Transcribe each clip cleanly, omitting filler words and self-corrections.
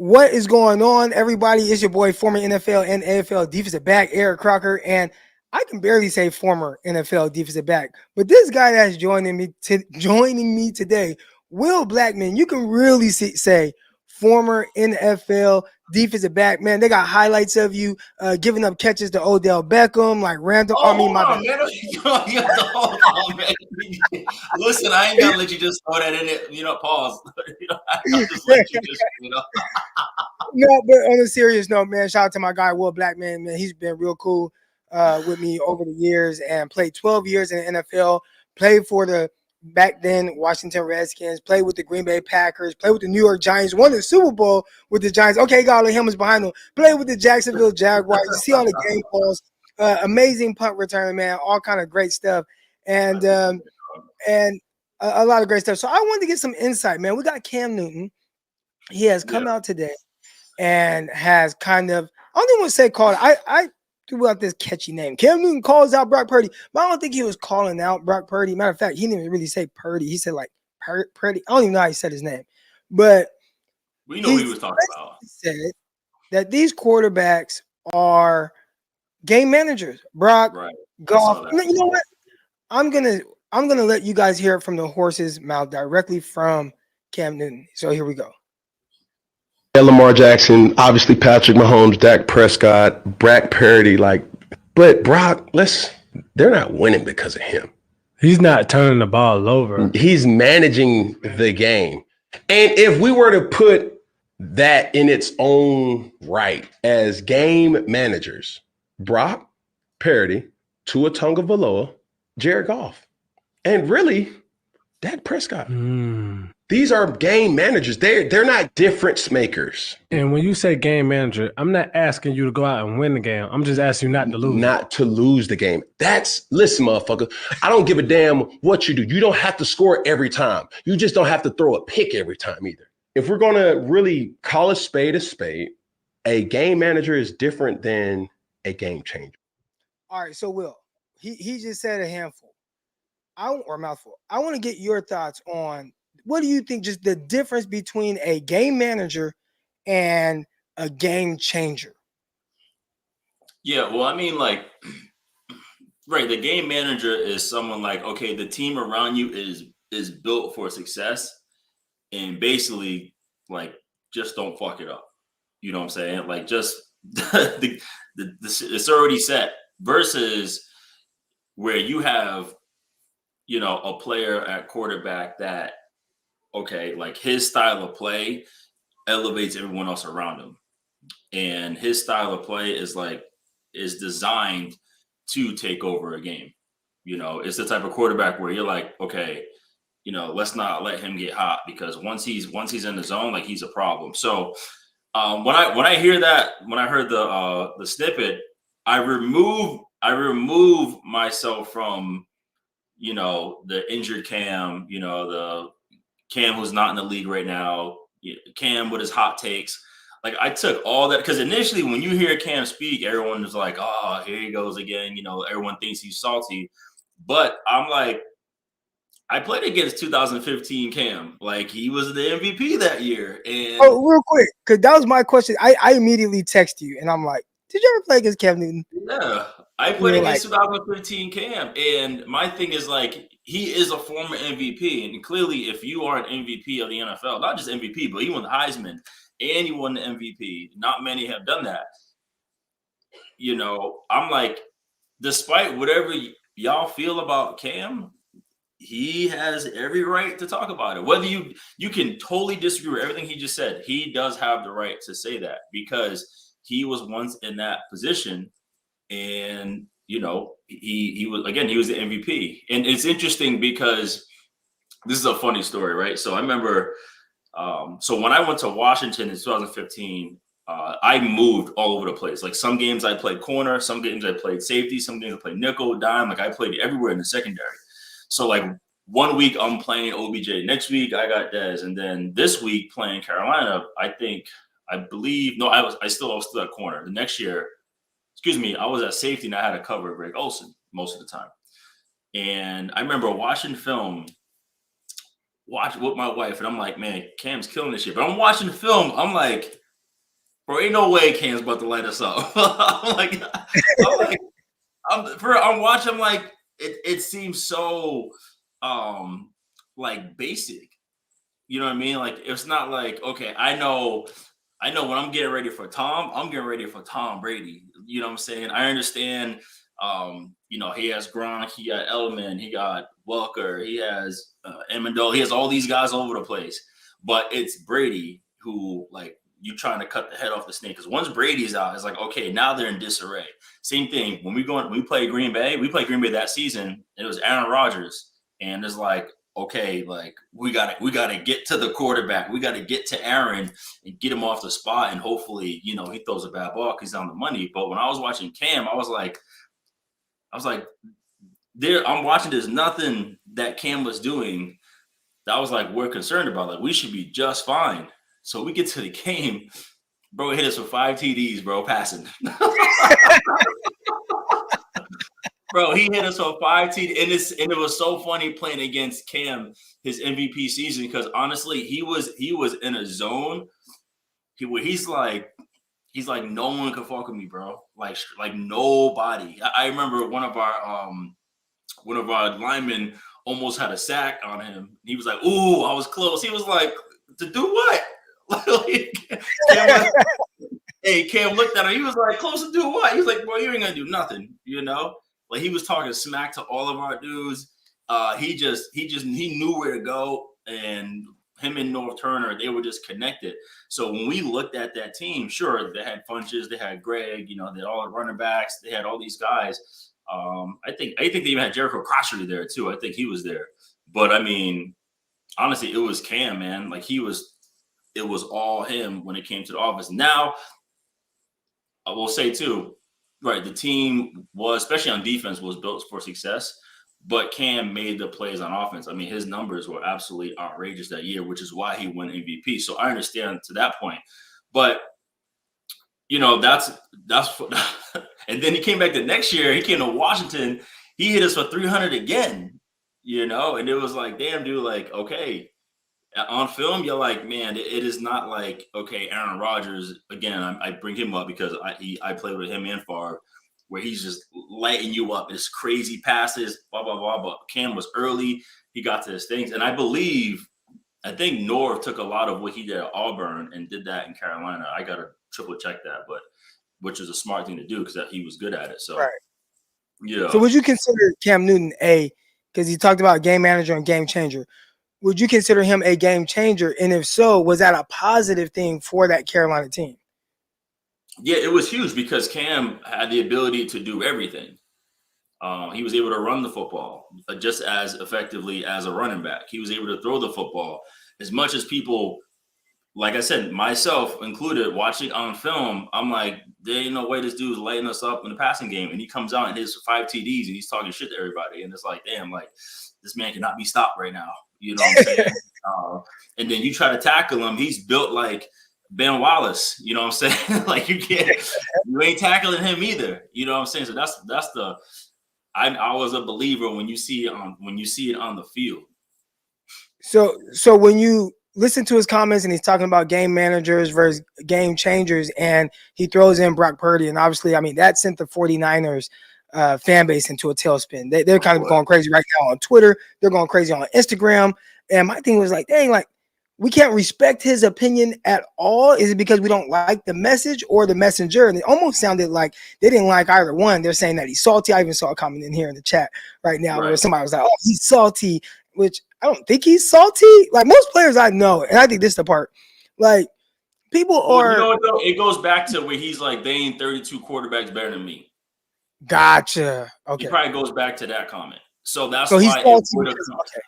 What is going on, everybody? It's your boy, former NFL and AFL defensive back, Eric Crocker, and I can barely say former NFL defensive back, but this guy that's joining me today, Will Blackmon. You can really say former NFL defensive back. Man, they got highlights of you giving up catches to Odell Beckham, like random. Oh, I mean, hold my on, bad. man. Hold on, man. Listen, I ain't gonna let you just throw that in it. Pause. I'll just let you just. No, but on a serious note, man, shout out to my guy Will Blackmon. Man, he's been real cool with me over the years and played 12 years in the NFL. Played for the back then Washington Redskins. Played with the Green Bay Packers. Played with the New York Giants. Won the Super Bowl with the Giants. Okay, got all the helmets behind him. Played with the Jacksonville Jaguars. You see all the game balls. Amazing punt return, man. All kind of great stuff, and a lot of great stuff. So I wanted to get some insight, man. We got Cam Newton. He has come out today and has kind of, I don't even want to say called. I threw out this catchy name. Cam Newton calls out Brock Purdy, but I don't think he was calling out Brock Purdy. Matter of fact, he didn't even really say Purdy. He said like Purdy. I don't even know how he said his name, but we know what he was talking about. Said that these quarterbacks are game managers. Brock, right. Goff. You know what? I'm gonna let you guys hear it from the horse's mouth directly from Cam Newton. So here we go. Lamar Jackson, obviously Patrick Mahomes, Dak Prescott, Brock Purdy, but Brock, they're not winning because of him. He's not turning the ball over. He's managing the game. And if we were to put that in its own right as game managers, Brock Purdy, Tua Tagovailoa, Jared Goff, and really Dak Prescott. These are game managers. They're not difference makers. And when you say game manager, I'm not asking you to go out and win the game. I'm just asking you not to lose. Not to lose the game. Listen, motherfucker, I don't give a damn what you do. You don't have to score every time. You just don't have to throw a pick every time either. If we're going to really call a spade, a game manager is different than a game changer. All right, so Will, he just said a handful. Or mouthful. I want to get your thoughts on what do you think just the difference between a game manager and a game changer? Yeah, well, I mean, right, the game manager is someone like, okay, the team around you is built for success, and basically, like, just don't fuck it up. You know what I'm saying? Like, just it's already set. Versus where you have, a player at quarterback that, okay, like his style of play elevates everyone else around him. And his style of play is designed to take over a game. It's the type of quarterback where you're like, okay, let's not let him get hot, because once he's in the zone, like, he's a problem. So when I hear that, when I heard the snippet, I remove myself from, the injured Cam, the Cam who's not in the league right now, Cam with his hot takes. Like, I took all that, because initially when you hear Cam speak, everyone is like, oh, here he goes again. Everyone thinks he's salty. But I'm like, I played against 2015 Cam. Like, he was the MVP that year. And real quick, because that was my question. I immediately text you, and I'm like, did you ever play against Cam Newton? Yeah, I played against 2015 Cam. And my thing is, like, he is a former MVP. And clearly, if you are an MVP of the NFL, not just MVP, but he won the Heisman and he won the MVP. Not many have done that. I'm like, despite whatever y'all feel about Cam, he has every right to talk about it. Whether you can totally disagree with everything he just said, he does have the right to say that, because he was once in that position. And he was the MVP. And it's interesting because this is a funny story, right? So I remember, so when I went to Washington in 2015, I moved all over the place. Like, some games I played corner, some games I played safety, some games I played nickel, dime. Like, I played everywhere in the secondary. So, like, one week I'm playing OBJ, next week I got Dez, and then this week playing Carolina, I was still at corner. The next year, I was at safety and I had to cover Greg Olsen most of the time. And I remember watching film, with my wife, and I'm like, man, Cam's killing this shit. But I'm watching the film, I'm like, Bro, ain't no way Cam's about to light us up. I'm watching. I'm like, it seems so, like basic. You know what I mean? Like, it's not like, okay, I know when I'm getting ready for Tom, I'm getting ready for Tom Brady. You know what I'm saying? I understand. He has Gronk, he got Edelman, he got Welker, he has Amendola, he has all these guys all over the place. But it's Brady who, like, you trying to cut the head off the snake. Because once Brady's out, it's like, okay, now they're in disarray. Same thing when we play Green Bay. We played Green Bay that season, and it was Aaron Rodgers, and it's like, okay, like we gotta get to the quarterback. We gotta get to Aaron and get him off the spot, and hopefully, he throws a bad ball because he's on the money. But when I was watching Cam, I was like, I'm watching. There's nothing that Cam was doing that I was like, we're concerned about. Like, we should be just fine. So we get to the game, bro. Hit us with 5 TDs, bro, passing. Bro, he hit us with 5 TDs, and it was so funny playing against Cam his MVP season, because honestly, he was in a zone. He's like, no one can fuck with me, bro. Like nobody. I remember one of our linemen almost had a sack on him. He was like, "Ooh, I was close." He was like, "To do what?" Cam looked at him. He was like, "Close to do what?" He was like, "Bro, you ain't gonna do nothing." Like, he was talking smack to all of our dudes. He knew where to go, and him and North Turner, they were just connected. So when we looked at that team, sure, they had Funches, they had Greg, they had all the running backs, they had all these guys. I think they even had Jericho Crotchery there too. I think he was there. But I mean, honestly, it was Cam, man. Like, it was all him when it came to the offense. Now, I will say too, right, the team was, especially on defense, was built for success, but Cam made the plays on offense. I mean, his numbers were absolutely outrageous that year, which is why he won MVP. So I understand to that point. But, that's and then he came back the next year. He came to Washington. He hit us for 300 again, and it was like, damn, dude, like, okay. On film, you're like, man, it is not like, okay, Aaron Rodgers, again, I bring him up because I played with him and Favre, where he's just lighting you up. It's crazy passes, blah, blah, blah. But Cam was early. He got to his things. And I think Norv took a lot of what he did at Auburn and did that in Carolina. I got to triple check that, but which is a smart thing to do because he was good at it. So, right. Yeah. So would you consider Cam Newton because he talked about game manager and game changer, would you consider him a game changer? And if so, was that a positive thing for that Carolina team? Yeah, it was huge because Cam had the ability to do everything. He was able to run the football just as effectively as a running back. He was able to throw the football. As much as people, like I said, myself included, watching on film, I'm like, there ain't no way this dude's lighting us up in the passing game. And he comes out and hits 5 TDs and he's talking shit to everybody. And it's like, damn, like, this man cannot be stopped right now. You know what I'm saying? And then you try to tackle him. He's built like Ben Wallace. You know what I'm saying? Like, you ain't tackling him either. You know what I'm saying? So that's I was a believer when you see it on the field. So when you listen to his comments and he's talking about game managers versus game changers, and he throws in Brock Purdy, and obviously, I mean, that sent the 49ers fan base into a tailspin. They're kind of going crazy right now on Twitter. They're going crazy on Instagram. And my thing was like, dang, like, we can't respect his opinion at all. Is it because we don't like the message or the messenger? And it almost sounded like they didn't like either one. They're saying that he's salty. I even saw a comment in here in the chat right now where somebody was like, oh, he's salty, which I don't think he's salty. Like, most players I know, and I think this is the part, like, people are. You know what, though? It goes back to where he's like, they ain't 32 quarterbacks better than me. Gotcha. Okay. He probably goes back to that comment. So that's why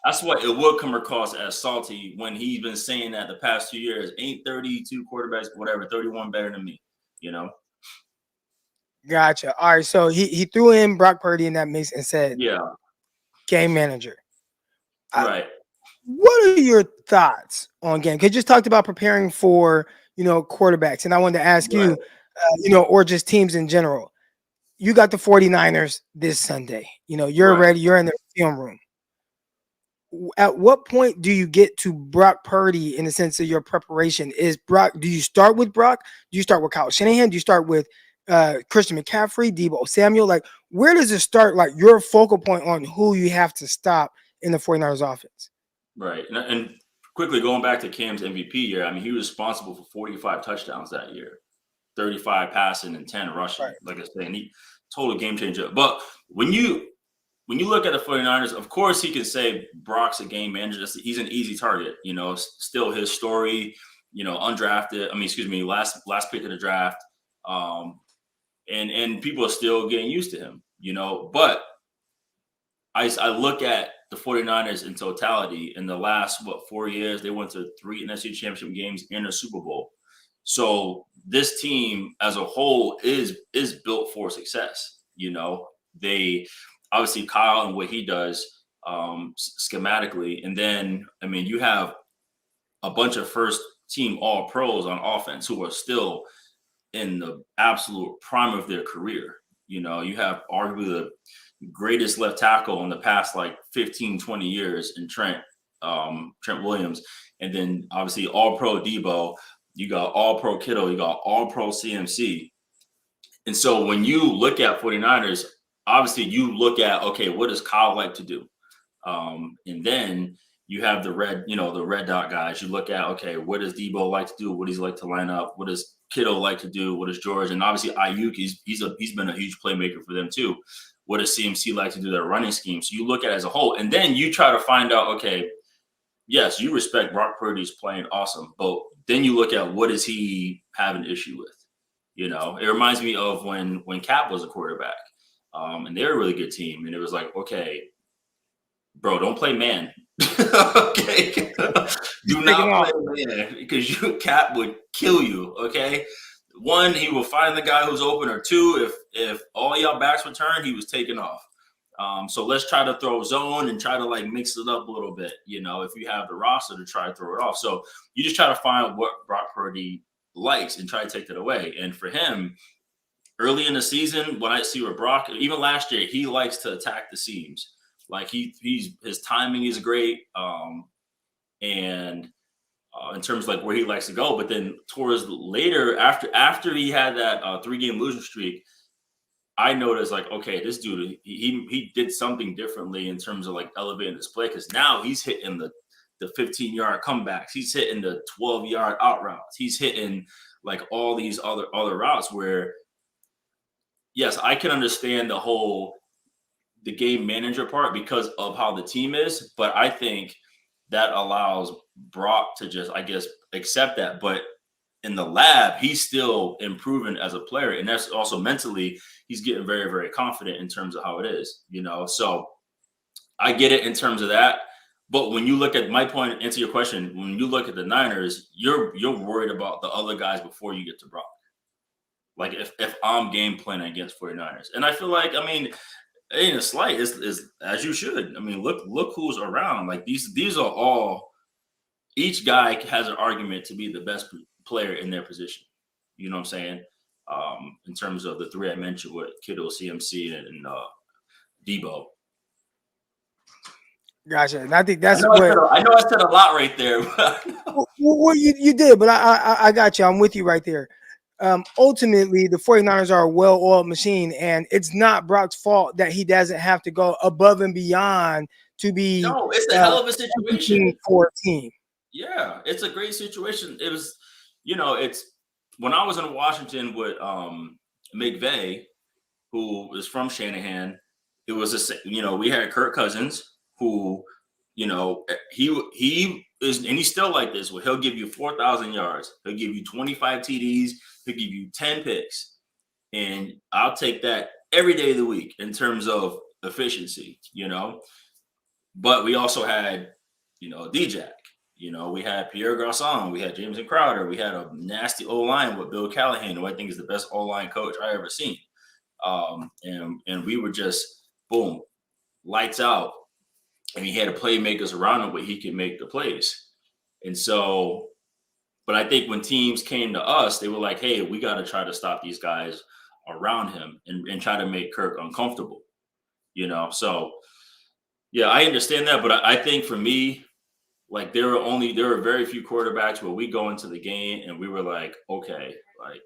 that's why it would come across as salty when he's been saying that the past 2 years, ain't 32 quarterbacks, whatever, 31 better than me, Gotcha. All right. So he threw in Brock Purdy in that mix and said, yeah, game manager. Right. What are your thoughts on game? Because you just talked about preparing for, quarterbacks. And I wanted to ask you, or just teams in general. You got the 49ers this Sunday. You're ready. You're in the film room. at what point do you get to Brock Purdy in the sense of your preparation? Is Brock? Do you start with Brock? Do you start with Kyle Shanahan? Do you start with Christian McCaffrey, Deebo Samuel? Like, where does it start? Like your focal point on who you have to stop in the 49ers offense? Right. And quickly going back to Cam's MVP year, I mean, he was responsible for 45 touchdowns that year, 35 passing and 10 rushing. Right. Like I said, and he total game changer. But when you look at the 49ers, of course he can say Brock's a game manager. He's an easy target, you know, still his story, you know, undrafted. I mean, excuse me, last pick of the draft. And people are still getting used to him, you know, but I look at the 49ers in totality. In the last, 4 years, they went to 3 NFC championship games and a Super Bowl. So this team as a whole is built for success. You know, they obviously Kyle and what he does schematically. And then, I mean, you have a bunch of first team all pros on offense who are still in the absolute prime of their career. You know, you have arguably the greatest left tackle in the past like 15, 20 years in Trent Williams. And then obviously all pro Debo, you got all pro Kittle, you got all pro CMC. And so when you look at 49ers, obviously you look at, okay, what does Kyle like to do? And then you have the red dot guys. You look at, okay, what does Debo like to do? What does he like to line up? What does Kittle like to do? What does George? And obviously Ayuk, he's been a huge playmaker for them too. What does CMC like to do, their running scheme? So you look at it as a whole, and then you try to find out, okay, yes, you respect Brock Purdy's playing awesome, but then you look at what does he have an issue with? You know, it reminds me of when Cap was a quarterback, and they were a really good team, and it was like, okay, bro, don't play man. Okay, do not play man because Cap would kill you. Okay. One, he will find the guy who's open, or two, if all y'all backs were turned, he was taking off. So let's try to throw zone and try to like mix it up a little bit, you know, if you have the roster to try to throw it off. So you just try to find what Brock Purdy likes and try to take that away. And for him, early in the season, when I see where Brock, even last year, he likes to attack the seams. Like his timing is great. And in terms of like where he likes to go, but then towards later, after he had that 3-game losing streak, I noticed like, okay, this dude, he did something differently in terms of like elevating his play, because now he's hitting the 15-yard comebacks, he's hitting the 12-yard out routes, he's hitting like all these other routes where, yes, I can understand the game manager part because of how the team is, but I think that allows Brock to just, I guess, accept that. But in the lab, he's still improving as a player. And that's also mentally, he's getting very, very confident in terms of how it is, you know? So I get it in terms of that. But when you look at my point, answer your question, when you look at the Niners, you're worried about the other guys before you get to Brock. Like if I'm game planning against 49ers. And I feel like, I mean, ain't a slight, is as you should. I mean, look who's around. Like these are all, each guy has an argument to be the best player in their position. You know what I'm saying? In terms of the three I mentioned with Kittle, CMC, and Debo. Gotcha. And I think that's I know I said a lot right there. Well, you did, but I got you. I'm with you right there. Ultimately, the 49ers are a well-oiled machine, and it's not Brock's fault that he doesn't have to go above and beyond to be. No, it's a hell of a situation for a team. Yeah, it's a great situation. It was, you know, it's when I was in Washington with McVay, who is from Shanahan. It was we had Kirk Cousins, who, you know, he is, and he's still like this, where he'll give you 4,000 yards, he'll give you 25 TDs, he'll give you 10 picks, and I'll take that every day of the week in terms of efficiency, you know. But we also had, you know, D-Jack. You know, we had Pierre Garçon, we had Jameson Crowder, we had a nasty O-line with Bill Callahan, who I think is the best O-line coach I ever seen. And we were just, boom, lights out. And he had playmakers around him where he could make the plays. And so, but I think when teams came to us, they were like, hey, we got to try to stop these guys around him and try to make Kirk uncomfortable, you know? So Yeah, I understand that, but I think for me, like there were very few quarterbacks where we go into the game and we were like, okay, like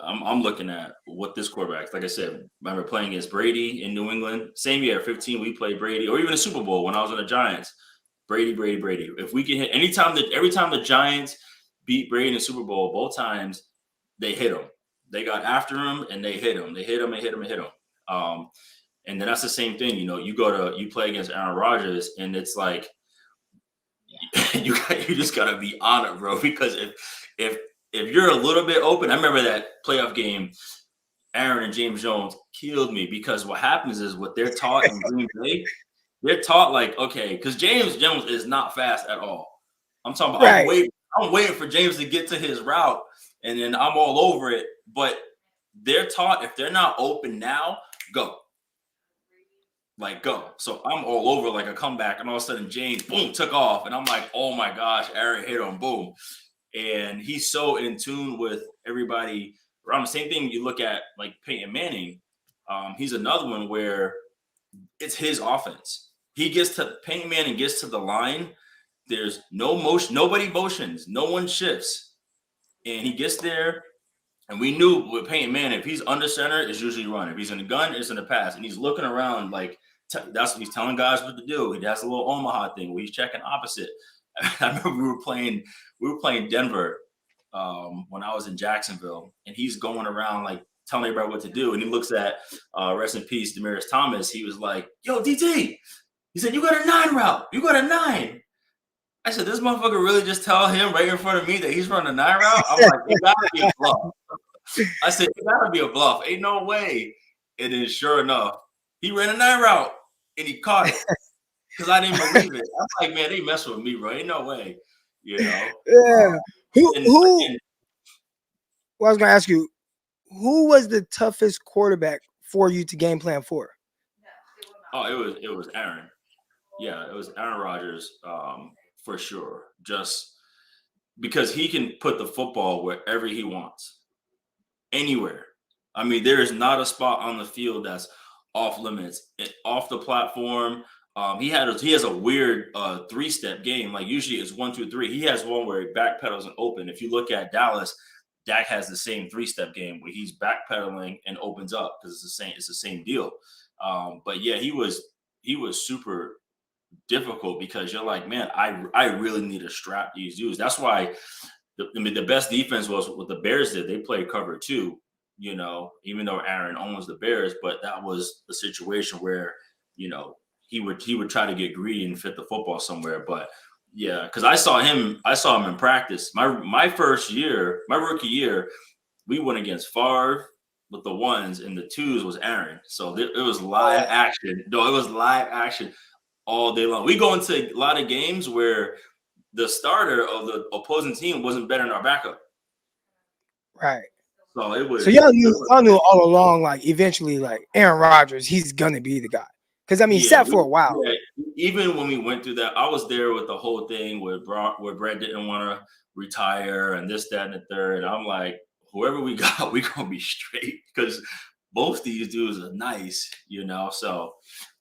I'm looking at what this quarterback. Like I said, remember playing against Brady in New England, same year, 15, we played Brady, or even a Super Bowl when I was on the Giants. Brady, Brady, Brady. If we can hit every time the Giants beat Brady in the Super Bowl, both times they hit him. They got after him and they hit him. They hit him and hit him and hit him. And then that's the same thing. You know, you play against Aaron Rodgers, and it's like you just gotta be on it, bro. Because if you're a little bit open, I remember that playoff game. Aaron and James Jones killed me because what happens is what they're taught in Green Bay, they're taught like, okay, because James Jones is not fast at all. I'm talking about Right. I'm waiting for James to get to his route, and then I'm all over it. But they're taught if they're not open now, go. Like go. So I'm all over like a comeback, and all of a sudden James, boom, took off. And I'm like, oh my gosh, Aaron hit him, boom. And he's so in tune with everybody around. The same thing you look at like Peyton Manning. He's another one where it's his offense. Peyton Manning gets to the line. There's no motion, nobody motions, no one shifts. And he gets there. And we knew with Peyton Manning, if he's under center, it's usually run. If he's in the gun, it's in the pass. And he's looking around like that's what he's telling guys what to do. He has a little Omaha thing where he's checking opposite. I remember we were playing Denver when I was in Jacksonville, and he's going around like telling everybody what to do. And he looks at rest in peace, Demaryius Thomas. He was like, "Yo, DT," he said, "You got a 9 route. You got a 9." I said, "This motherfucker really just tell him right in front of me that he's running a 9 route?" I'm like, "It gotta be a bluff." I said, "It gotta be a bluff. Ain't no way." And then sure enough, he ran a 9 route and he caught it because I didn't believe it. I'm like, man, they mess with me, bro. Ain't no way, you know. Yeah. Who? And Well, I was gonna ask you, who was the toughest quarterback for you to game plan for? oh, it was Aaron. Yeah, it was Aaron Rodgers, for sure. Just because he can put the football wherever he wants, anywhere. I mean, there is not a spot on the field that's off limits, off the platform. He has a weird 3-step game. Like usually it's 1, 2, 3. He has one where he backpedals and open. If you look at Dallas, Dak has the same 3-step game where he's backpedaling and opens up because it's the same deal. But yeah, he was super difficult because you're like, man, I really need to strap these dudes. That's why the best defense was what the Bears did. They played cover 2, you know, even though Aaron owns the Bears, but that was the situation where, you know, he would try to get greedy and fit the football somewhere. But yeah, because I saw him in practice. My first year, my rookie year, we went against Favre with the 1s, and the 2s was Aaron. So it was live action. No, it was live action all day long. We go into a lot of games where the starter of the opposing team wasn't better than our backup. Right. So it was. So y'all knew all along, like eventually, like Aaron Rodgers, he's gonna be the guy. Because I mean, he sat for a while. Yeah, even when we went through that, I was there with the whole thing where Brett didn't want to retire and this, that, and the third. I'm like, whoever we got, we're gonna be straight because both these dudes are nice, you know. So,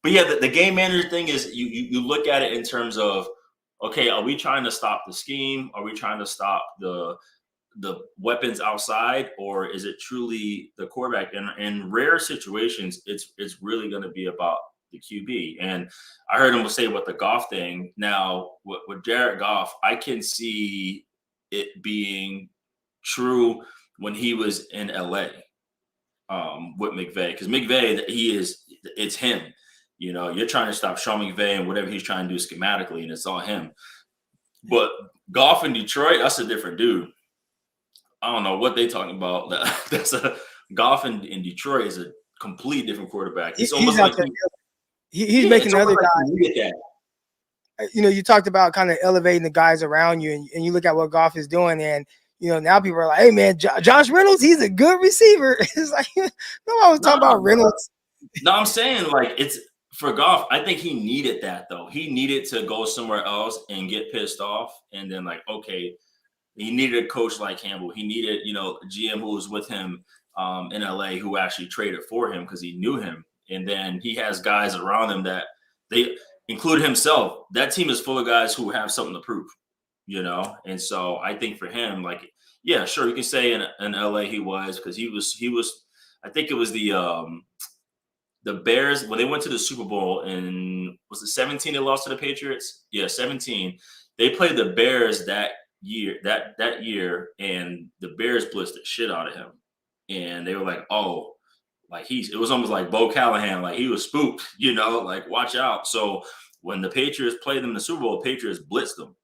but yeah, the game manager thing is you look at it in terms of, okay, are we trying to stop the scheme? Are we trying to stop the weapons outside, or is it truly the quarterback? And in rare situations, it's really going to be about the QB. And I heard him say with the Goff thing. Now with Jared Goff, I can see it being true when he was in LA with McVay, because McVay, it's him. You know, you're trying to stop Sean McVay and whatever he's trying to do schematically, and it's all him. But Goff in Detroit, that's a different dude. I don't know what they talking about. That's a Goff in Detroit is a complete different quarterback. It's almost like he's making the other guy. You know, you talked about kind of elevating the guys around you, and you look at what Goff is doing, and you know now people are like, "Hey man, Josh Reynolds, he's a good receiver." It's like no one was talking about Reynolds. No, I'm saying like it's for Goff. I think he needed that though. He needed to go somewhere else and get pissed off, and then like okay. He needed a coach like Campbell. He needed, you know, a GM who was with him in LA who actually traded for him because he knew him. And then he has guys around him that they include himself. That team is full of guys who have something to prove, you know? And so I think for him, like, yeah, sure, you can say in LA he was, because he was, I think it was the Bears when they went to the Super Bowl in, was it 17 they lost to the Patriots? Yeah, 17. They played the Bears that year, and the Bears blitzed the shit out of him. And they were like, oh, like it was almost like Bo Callahan, like he was spooked, you know, like watch out. So when the Patriots played them in the Super Bowl, Patriots blitzed them.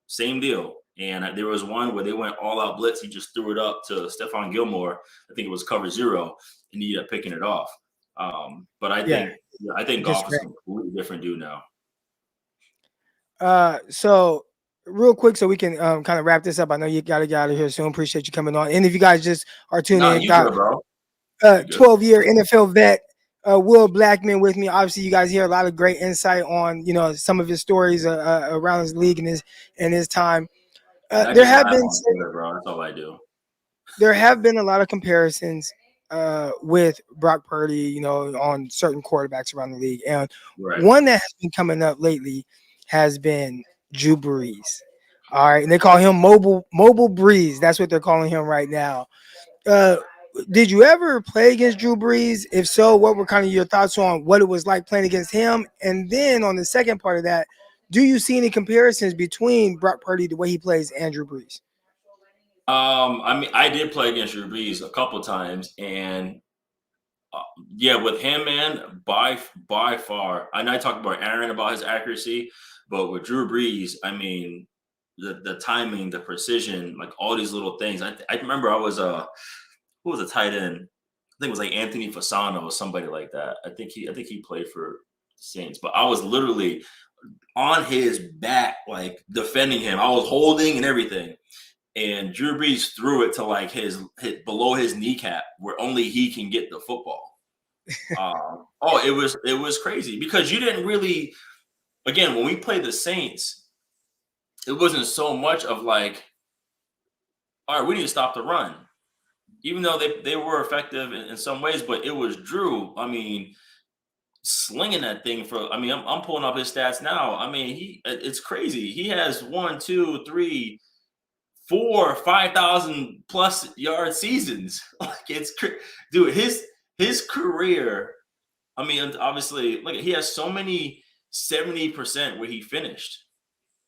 Same deal. And there was one where they went all out blitz. He just threw it up to Stephon Gilmore. I think it was cover 0, and he ended up picking it off. But I think Goff is a completely different dude now. So real quick, so we can kind of wrap this up. I know you got to get out of here soon. Appreciate you coming on. And if you guys just are tuning in, got bro. 12-year NFL vet Will Blackmon with me. Obviously, you guys hear a lot of great insight on some of his stories around his league and his time. There have been bro. That's all I do. There have been a lot of comparisons with Brock Purdy, on certain quarterbacks around the league, and one that has been coming up lately has been Drew Brees. All right, and they call him mobile Brees. That's what they're calling him right now. Did you ever play against Drew Brees? If so, what were kind of your thoughts on what it was like playing against him? And then on the second part of that, do you see any comparisons between Brock Purdy, the way he plays, and Drew Brees? I mean, I did play against Drew Brees a couple times, and with him, man, by far. And I talked about Aaron about his accuracy, but with Drew Brees, I mean, the timing, the precision, like all these little things. I remember I was who was a tight end? I think it was like Anthony Fasano or somebody like that. I think he played for the Saints, but I was literally on his back, like defending him. I was holding and everything. And Drew Brees threw it to like his below his kneecap, where only he can get the football. It was crazy, because you didn't really. Again, when we played the Saints, it wasn't so much of like, all right, we need to stop the run, even though they were effective in some ways. But it was Drew. I mean, slinging that thing for. I mean, I'm pulling up his stats now. I mean, it's crazy. He has 1, 2, 3. 4, 5,000 plus yard seasons. Like dude, his career. I mean, obviously, look, he has so many 70% where he finished.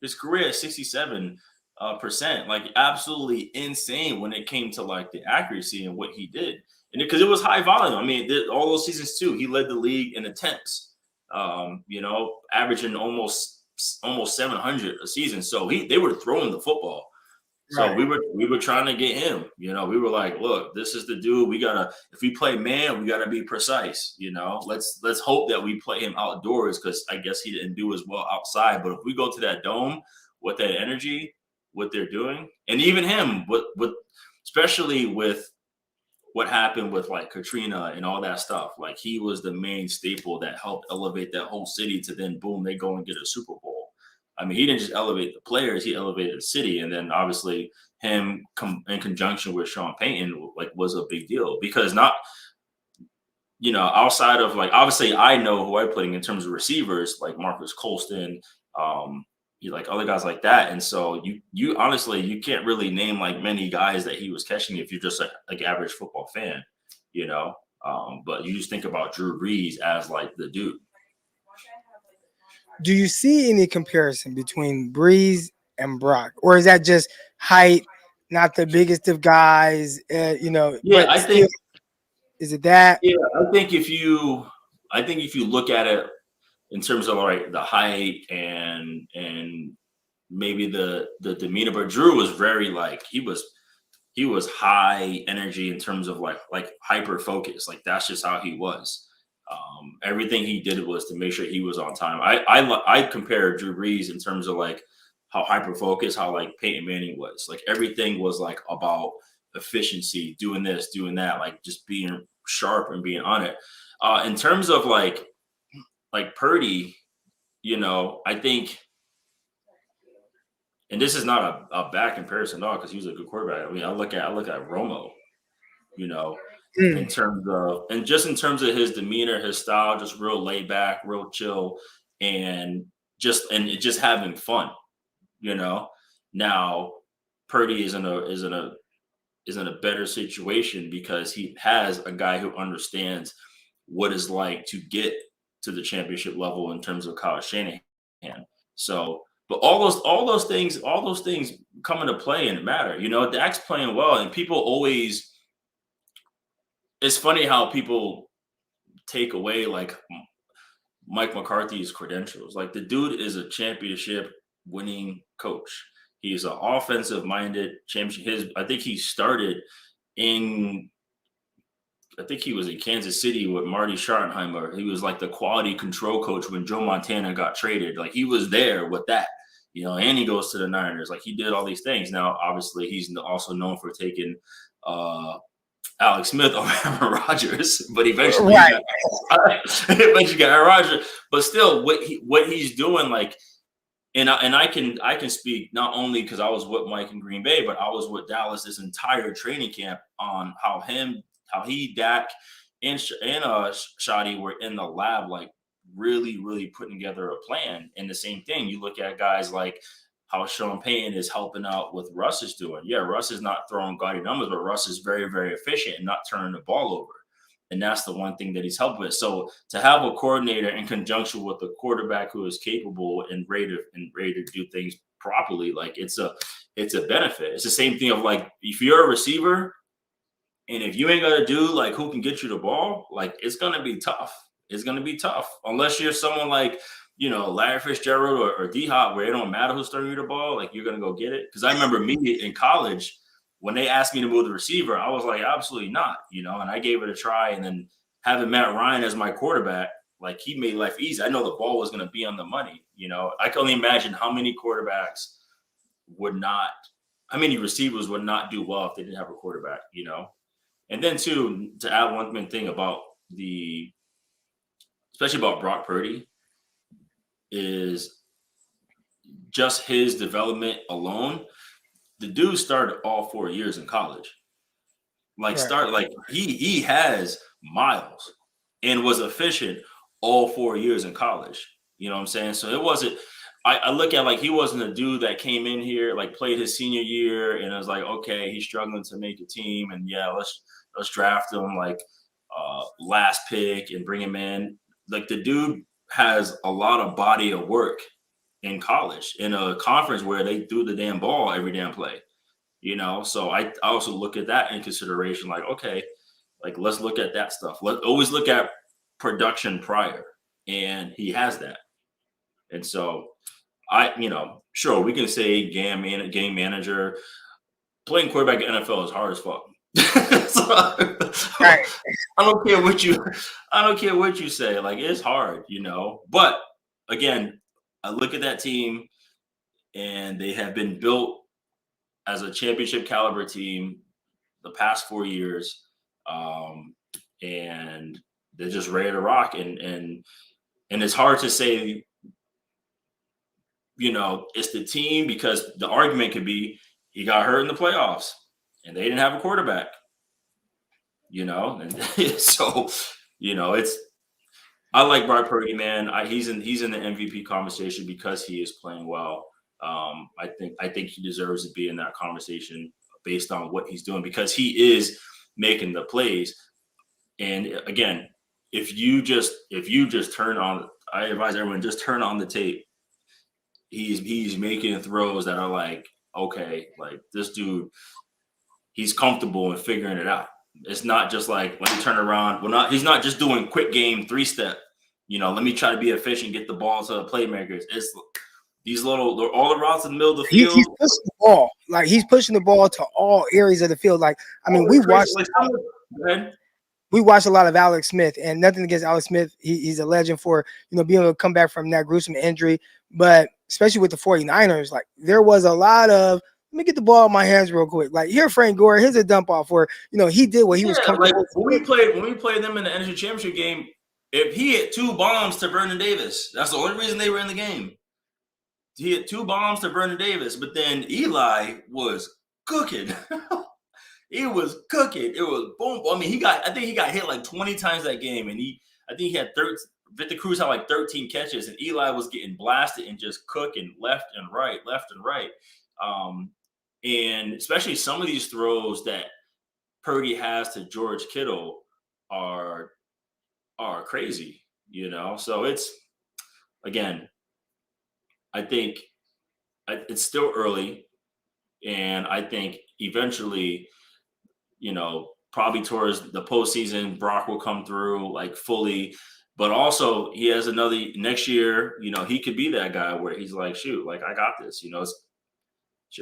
His career is 67%, like absolutely insane when it came to like the accuracy and what he did. And because it was high volume. I mean, all those seasons too, he led the league in attempts. Averaging almost 700 a season. So they were throwing the football. So we were trying to get him, we were like, look, this is the dude. If we play man, we gotta be precise, let's hope that we play him outdoors, because I guess he didn't do as well outside. But if we go to that dome with that energy, what they're doing, and even him with especially with what happened with like Katrina and all that stuff, like he was the main staple that helped elevate that whole city to then boom, they go and get a Super Bowl. I mean, he didn't just elevate the players; he elevated the city, and then obviously him in conjunction with Sean Payton was a big deal, because outside of like, obviously I know who I'm putting in terms of receivers, like Marcus Colston, like other guys like that, and so you honestly you can't really name like many guys that he was catching if you're just like average football fan, but you just think about Drew Brees as like the dude. Do you see any comparison between Brees and Brock, or is that just height, not the biggest of guys? Yeah, I think. Is it that? Yeah, I think if you look at it in terms of like the height and maybe the demeanor, but Drew was very like he was high energy in terms of like hyper focus. Like that's just how he was. Everything he did was to make sure he was on time. I compare Drew Brees in terms of like how hyper focused, how like Peyton Manning was. Like everything was like about efficiency, doing this, doing that, like just being sharp and being on it. In terms of like Purdy, I think, and this is not a bad comparison at all, because he was a good quarterback. I mean, I look at Romo, in terms of his demeanor, his style, just real laid back, real chill, and just having fun. Now Purdy is in a better situation because he has a guy who understands what it's like to get to the championship level in terms of Kyle Shanahan. So, but all those things come into play and matter. Dak's playing well, and people always. It's funny how people take away like Mike McCarthy's credentials. Like the dude is a championship winning coach. He's an offensive minded championship. I think he was in Kansas City with Marty Schottenheimer. He was like the quality control coach when Joe Montana got traded. Like he was there with that, and he goes to the Niners. Like he did all these things. Now, obviously, he's also known for taking Alex Smith over Aaron Rodgers, but eventually got Aaron Rodgers. But still, what he's doing, like, and I can speak not only because I was with Mike in Green Bay, but I was with Dallas this entire training camp on how he, Dak, and Shotty were in the lab, like really, really putting together a plan. And the same thing, you look at guys like how Sean Payton is helping out with Russ is doing. Yeah, Russ is not throwing gaudy numbers, but Russ is very, very efficient and not turning the ball over. And that's the one thing that he's helped with. So to have a coordinator in conjunction with a quarterback who is capable and ready to do things properly, like it's a benefit. It's the same thing of like if you're a receiver and if you ain't gonna do like who can get you the ball, like it's gonna be tough. It's gonna be tough unless you're someone like Larry Fitzgerald or D-Hop, where it don't matter who's throwing you the ball, like you're gonna go get it. Because I remember me in college when they asked me to move the receiver, I was like, absolutely not, and I gave it a try. And then having Matt Ryan as my quarterback, like he made life easy. I know the ball was gonna be on the money. I can only imagine how many receivers would not do well if they didn't have a quarterback. And then to add one thing about especially about Brock Purdy, is just his development alone. The dude started all 4 years in college. He has miles and was efficient all 4 years in college. You know what I'm saying? So it wasn't. I look at like he wasn't a dude that came in here like played his senior year and it was like, okay, he's struggling to make a team and yeah, let's draft him like last pick and bring him in. Like the dude has a lot of body of work in college in a conference where they threw the damn ball every damn play, So I also look at that in consideration. Like, okay, like let's look at that stuff. Let's always look at production prior, and he has that. And so sure we can say game manager, playing quarterback in NFL is hard as fuck. Right. I don't care what you say. Like it's hard, But again, I look at that team, and they have been built as a championship caliber team the past 4 years, and they're just ready to rock. And it's hard to say, it's the team because the argument could be he got hurt in the playoffs and they didn't have a quarterback. And so it's. I like Brock Purdy, man. He's in the MVP conversation because he is playing well. I think he deserves to be in that conversation based on what he's doing because he is making the plays. And again, if you just turn on, I advise everyone just turn on the tape. He's making throws that are like, okay, like this dude, he's comfortable in figuring it out. It's not just like, let me turn around. He's not just doing quick game 3-step. Let me try to be efficient, get the ball to the playmakers. It's these all the routes in the middle of the field. He's pushing the ball. Like he's pushing the ball to all areas of the field. Like, I mean, we watched a lot of Alex Smith, and nothing against Alex Smith. He's a legend for, being able to come back from that gruesome injury. But especially with the 49ers, like there was a lot of, let me get the ball in my hands real quick. Like here, Frank Gore, here's a dump off where, he did what he was comfortable. Like when we played them in the NFC Championship game, if he hit 2 bombs to Vernon Davis, that's the only reason they were in the game. He hit 2 bombs to Vernon Davis, but then Eli was cooking. He was cooking. It was boom. I mean, I think he got hit like 20 times that game, and I think he had 30. Victor Cruz had like 13 catches, and Eli was getting blasted and just cooking left and right. And especially some of these throws that Purdy has to George Kittle are crazy, So it's, again, I think it's still early, and I think eventually, probably towards the postseason, Brock will come through like fully. But also, he has another next year. He could be that guy where he's like, shoot, like I got this.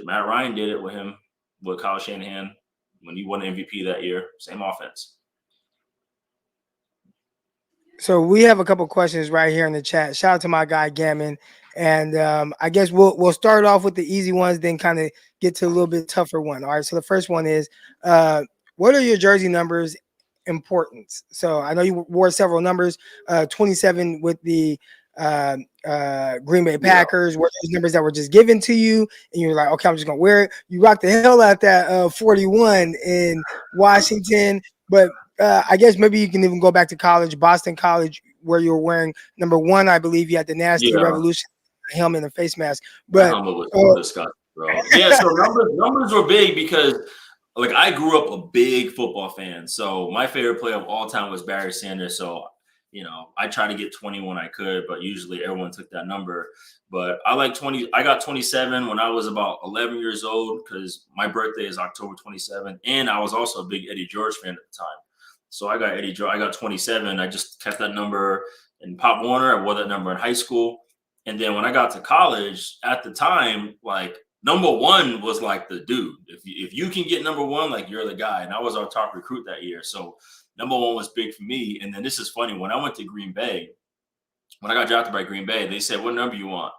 Matt Ryan did it with him, with Kyle Shanahan when he won MVP that year. Same offense. So we have a couple questions right here in the chat. Shout out to my guy Gammon, and I guess we'll start off with the easy ones, then kind of get to a little bit tougher one. All right. So the first one is, what are your jersey numbers importance? So I know you wore several numbers. 27 with the Green Bay Packers. Were those numbers that were just given to you, and you're like, okay, I'm just gonna wear it. You rocked the hell out that 41 in Washington, but I guess maybe you can even go back to college, Boston College, where you were wearing number 1. I believe you had the nasty Revolution helmet and face mask. But that helmet was so disgusting, bro. Yeah, so numbers were big because, like, I grew up a big football fan. So my favorite player of all time was Barry Sanders. So, I tried to get 20 when I could, but usually everyone took that number. But I like 20. I got 27 when I was about 11 years old because my birthday is October 27th. And I was also a big Eddie George fan at the time. So I got Eddie George. I got 27. I just kept that number in Pop Warner. I wore that number in high school. And then when I got to college, at the time, like, number 1 was like the dude. If you can get number 1, like, you're the guy. And I was our top recruit that year. So number 1 was big for me. And then this is funny. When I went to Green Bay, when I got drafted by Green Bay, they said, what number you want?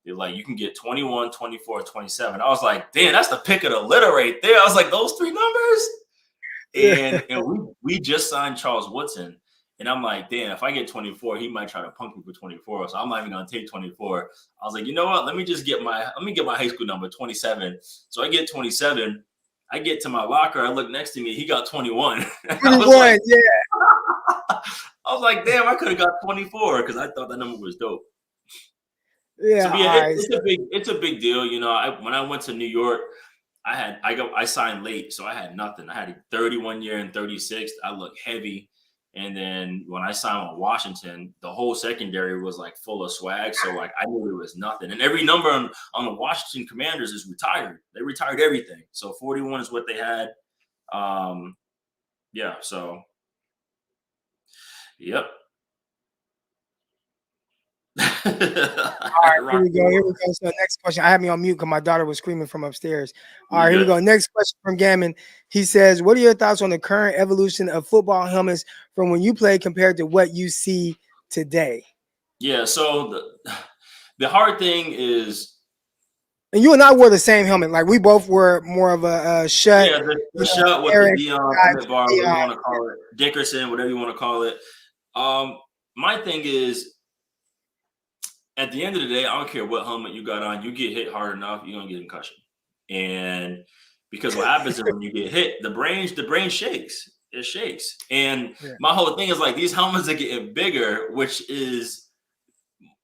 They're like, you can get 21, 24, 27. I was like, damn, that's the pick of the litter right there. I was like, those 3 numbers? And we just signed Charles Woodson. And I'm like, damn, if I get 24, he might try to punk me for 24. So I'm not even gonna take 24. I was like, you know what? Let me get my high school number, 27. So I get 27. I get to my locker. I look next to me. He got 21. 21, yeah. I was like, damn, I could have got 24 because I thought that number was dope. Yeah, so, yeah, it's a big deal. When I went to New York, I signed late, so I had nothing. I had 31 year and 36. I looked heavy. And then when I signed with Washington, the whole secondary was like full of swag. So like I knew there was nothing. And every number on the Washington Commanders is retired. They retired everything. So 41 is what they had. Yeah. So, yep. All right, here we go. So next question. I had me on mute because my daughter was screaming from upstairs. All right, here we go. Next question from Gammon. He says, what are your thoughts on the current evolution of football helmets from when you played compared to what you see today? Yeah, so the hard thing is, and you and I wore the same helmet. Like we both were more of a shut. Yeah, the shut with Eric, the Dion, bar, whatever you want to call it, Dickerson, whatever you want to call it. My thing is, at the end of the day, I don't care what helmet you got on. You get hit hard enough, you're gonna get a concussion. And because what happens is when you get hit, the brain shakes. It shakes. And my whole thing is like these helmets are getting bigger, which is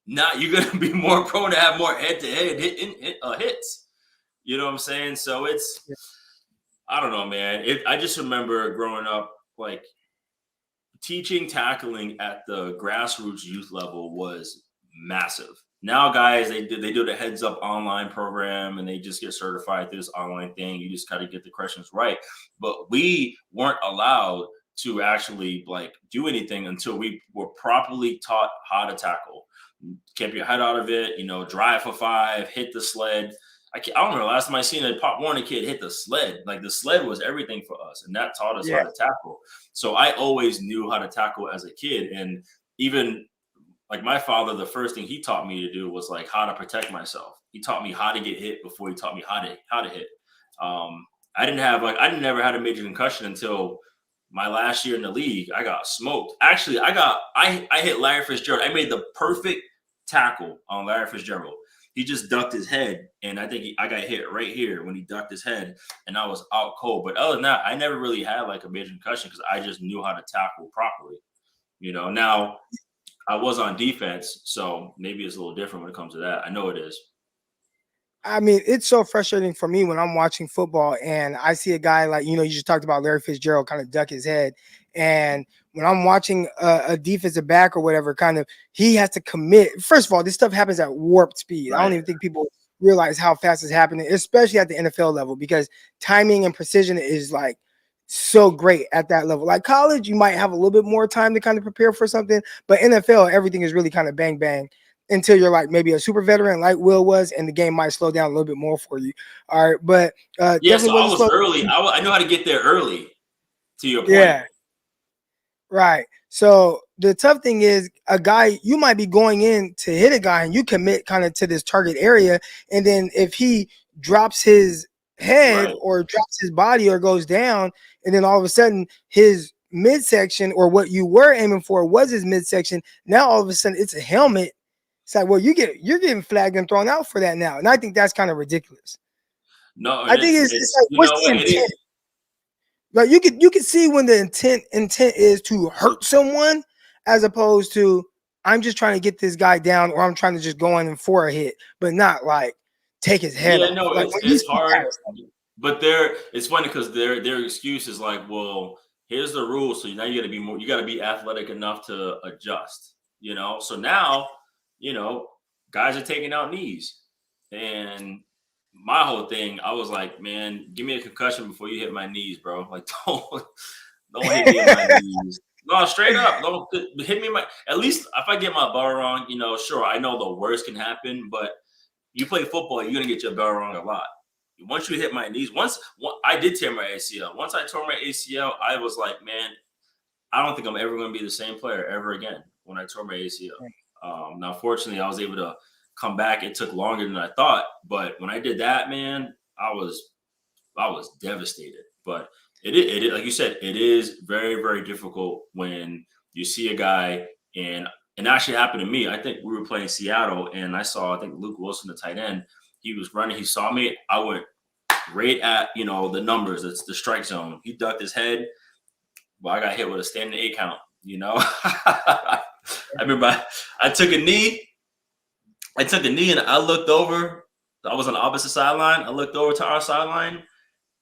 not, you're gonna be more prone to have more head-to-head hits. You know what I'm saying? So it's, I don't know, man. I just remember growing up, like teaching tackling at the grassroots youth level was massive. Now, guys, they do the heads up online program and they just get certified through this online thing. You just got to get the questions right. But we weren't allowed to actually like do anything until we were properly taught how to tackle. Keep your head out of it, drive for 5, hit the sled. I don't remember the last time I seen a Pop Warner kid hit the sled. Like the sled was everything for us, and that taught us how to tackle. So I always knew how to tackle as a kid, and even like my father, the first thing he taught me to do was like how to protect myself. He taught me how to get hit before he taught me how to hit. I never had a major concussion until my last year in the league. I got smoked. Actually, I hit Larry Fitzgerald. I made the perfect tackle on Larry Fitzgerald. he just ducked his head, and I think I got hit right here when he ducked his head, and I was out cold. But other than that, I never really had like a major concussion because I just knew how to tackle properly. Now I was on defense, so maybe it's a little different when it comes to that. I know it is. I mean, it's so frustrating for me when I'm watching football and I see a guy like, you just talked about Larry Fitzgerald kind of duck his head. And when I'm watching a defensive back or whatever, kind of, he has to commit. First of all, this stuff happens at warp speed. Right. I don't even think people realize how fast it's happening, especially at the NFL level, because timing and precision is like so great at that level. Like college, you might have a little bit more time to kind of prepare for something, but NFL, everything is really kind of bang, bang. Until you're like maybe a super veteran like Will was, and the game might slow down a little bit more for you. All right, but yeah, so I was early. I know how to get there early. To your point, yeah, right. So the tough thing is, a guy, you might be going in to hit a guy, and you commit kind of to this target area, and then if he drops his head or drops his body or goes down, and then all of a sudden his midsection or what you were aiming for was his midsection, now all of a sudden it's a helmet. It's like, well, you're getting flagged and thrown out for that now, and I think that's kind of ridiculous. No, I think it's like, what's the intent? Like you can see when the intent is to hurt someone, as opposed to I'm just trying to get this guy down, or I'm trying to just go in for a hit, but not like take his head off. No, like, it's hard. But it's funny because their excuse is like, well, here's the rule, so now you got to be athletic enough to adjust. So now. Guys are taking out knees. And my whole thing, I was like, man, give me a concussion before you hit my knees, bro. Like, don't hit me in my knees. No, straight up. Don't hit me at least if I get my ball wrong, sure, I know the worst can happen, but you play football, you're going to get your ball wrong a lot. Once you hit my knees, I did tear my ACL. Once I tore my ACL, I was like, man, I don't think I'm ever going to be the same player ever again when I tore my ACL. Now, fortunately, I was able to come back. It took longer than I thought, but when I did that, man, I was devastated. But it like you said, it is very, very difficult when you see a guy, and it actually happened to me. I think we were playing Seattle, and I think Luke Wilson, the tight end, he was running. He saw me. I went right at the numbers. It's the strike zone. He ducked his head. Well, I got hit with a standing 8 count. I remember I took a knee. And I looked over. I was on the opposite sideline. I looked over to our sideline,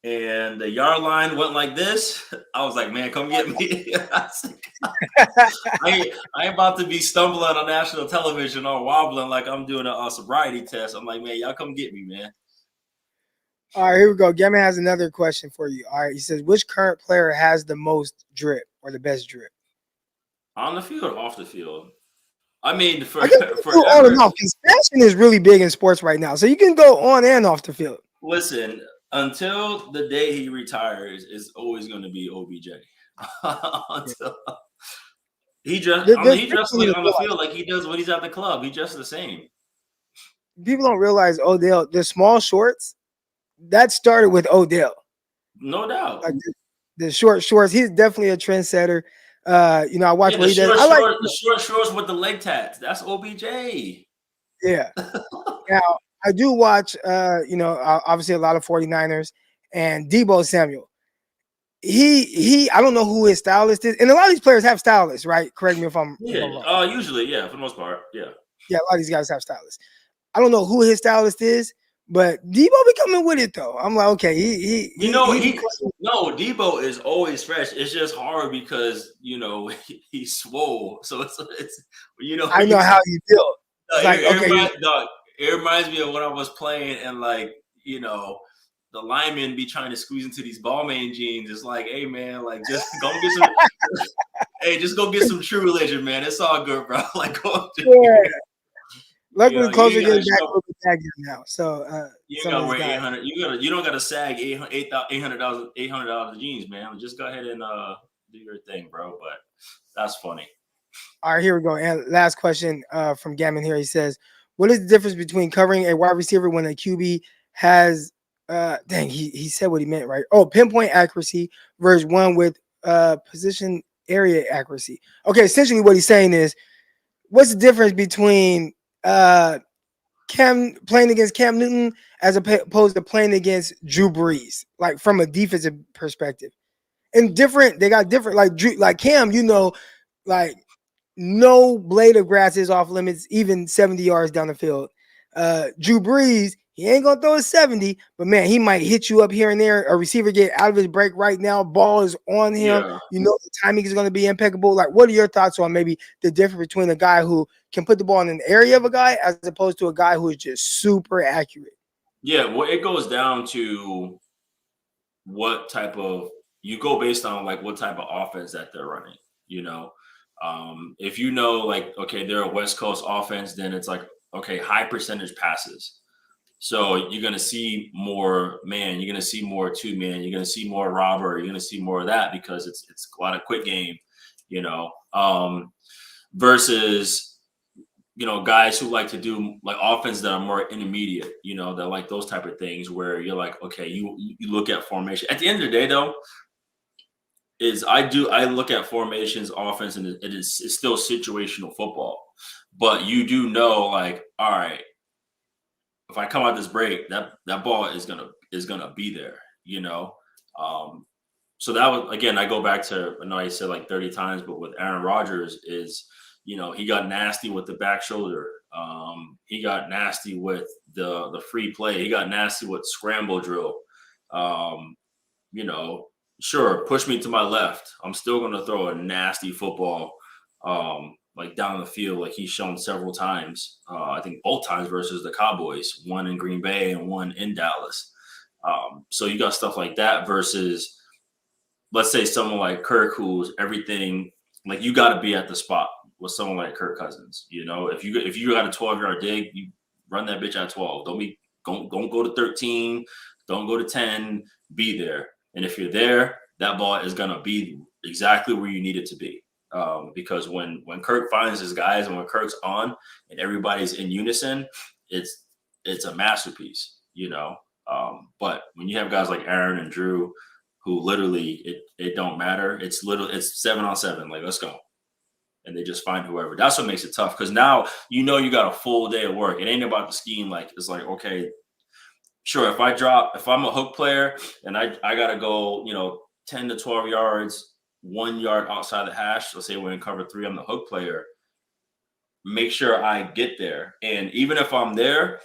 and the yard line went like this. I was like, man, come get me. I ain't about to be stumbling on national television or wobbling like I'm doing a sobriety test. I'm like, man, y'all come get me, man. All right, here we go. Gammon has another question for you. All right, he says, which current player has the most drip or the best drip? On the field or off the field? I mean, for on and off. Fashion is really big in sports right now, so you can go on and off the field. Listen, until the day he retires, it's always going to be OBJ. Until he dresses on the field like he does when he's at the club. He dresses the same. People don't realize Odell, the small shorts, that started with Odell. No doubt. Like the short shorts, he's definitely a trendsetter. I watch what he does. I like the short shorts with the leg tats. That's OBJ. Yeah. Now I do watch. Obviously a lot of 49ers and Deebo Samuel. He. I don't know who his stylist is, and a lot of these players have stylists, right? Correct me if I'm wrong. Usually, yeah, for the most part, yeah. Yeah, a lot of these guys have stylists. I don't know who his stylist is, but Deebo be coming with it though. I'm like, okay, Deebo is always fresh. It's just hard because he's swole. So it's I know how you feel. It reminds me of when I was playing and the linemen be trying to squeeze into these Balmain jeans. It's like, hey man, like just go get some. Hey, just go get some True Religion, man. It's all good, bro. Like go. Luckily, closer getting back over the now. So you gotta wear 800. You don't gotta sag $800 jeans, man. Just go ahead and do your thing, bro. But that's funny. All right, here we go. And last question from Gammon here. He says, what is the difference between covering a wide receiver when a QB has he said what he meant, right? Oh, pinpoint accuracy versus one with position area accuracy. Okay, essentially what he's saying is, what's the difference between playing against Cam Newton as opposed to playing against Drew Brees, like from a defensive perspective. And different, they got different, like Cam, like no blade of grass is off limits, even 70 yards down the field. Drew Brees, he ain't gonna throw a 70, but man, he might hit you up here and there. A receiver get out of his break right now, ball is on him. Yeah. The timing is going to be impeccable. Like, what are your thoughts on maybe the difference between a guy who can put the ball in an area of a guy as opposed to a guy who is just super accurate? Yeah, well, it goes down to what type of you go based on like what type of offense that they're running. If like, okay, they're a West Coast offense, then it's like, okay, high percentage passes. So you're gonna see more man, you're gonna see more two man, you're gonna see more robber, you're gonna see more of that because it's a lot of quick game, versus guys who like to do like offense that are more intermediate, that like those type of things where you're like, okay, you look at formation. At the end of the day, though, I look at formations, offense, and it's still situational football. But you do know, like, all right, if I come out this break, that ball is gonna be there, So that was, again, I go back to, I know I said like 30 times, but with Aaron Rodgers is, he got nasty with the back shoulder. He got nasty with the free play. He got nasty with scramble drill. Sure, push me to my left. I'm still going to throw a nasty football, like down the field, like he's shown several times. I think both times versus the Cowboys, one in Green Bay and one in Dallas. So you got stuff like that versus, let's say, someone like Kirk, who's everything, like you got to be at the spot with someone like Kirk Cousins. If you got a 12-yard dig, you run that bitch at 12. Don't go to 13. Don't go to 10. Be there. And if you're there, that ball is gonna be exactly where you need it to be. Because when Kirk finds his guys and when Kirk's on and everybody's in unison, it's a masterpiece. But when you have guys like Aaron and Drew, who literally it don't matter. It's 7-on-7. Like, let's go. And they just find whoever. That's what makes it tough. Because now you got a full day of work. It ain't about the scheme. Like, it's like, okay, sure, if I'm a hook player and I gotta go, 10 to 12 yards, 1 yard outside the hash, let's say we're in cover 3, I'm the hook player. Make sure I get there. And even if I'm there,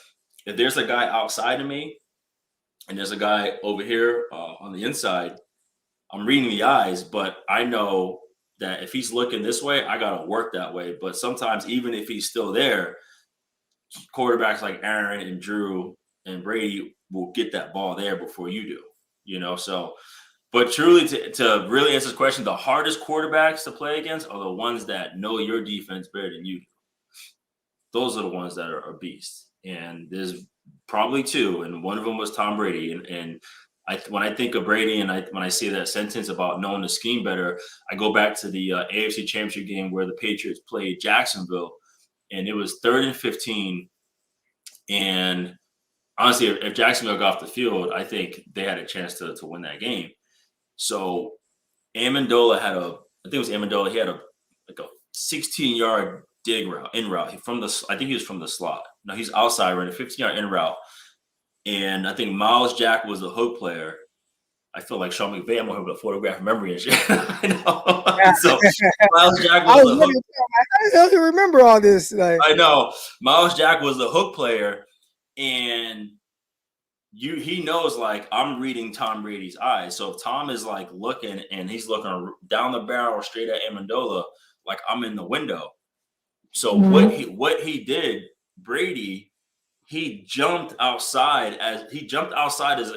if there's a guy outside of me and there's a guy over here on the inside, I'm reading the eyes, but I know that if he's looking this way, I got to work that way. But sometimes, even if he's still there, quarterbacks like Aaron and Drew and Brady will get that ball there before you do, So, but truly, to really answer this question, the hardest quarterbacks to play against are the ones that know your defense better than you do. Those are the ones that are beasts. And there's probably two, and one of them was Tom Brady. And when I think of Brady and when I say that sentence about knowing the scheme better, I go back to the AFC Championship game where the Patriots played Jacksonville, and it was 3rd and 15. And honestly, if Jacksonville got off the field, I think they had a chance to win that game. So Amendola he had a 16-yard dig route, in route. I think he was from the slot. No, he's outside running, 15-yard in route. And I think Miles Jack was the hook player. I feel like Sean McVay. I'm going to have a photographic memory and shit. I know. Yeah. So Miles Jack was the hook. How do you remember all this? I know. Miles Jack was the hook player. And he knows, like, I'm reading Tom Brady's eyes. So if Tom is like looking and he's looking down the barrel straight at Amendola, like I'm in the window. So what he did, Brady, he jumped outside as if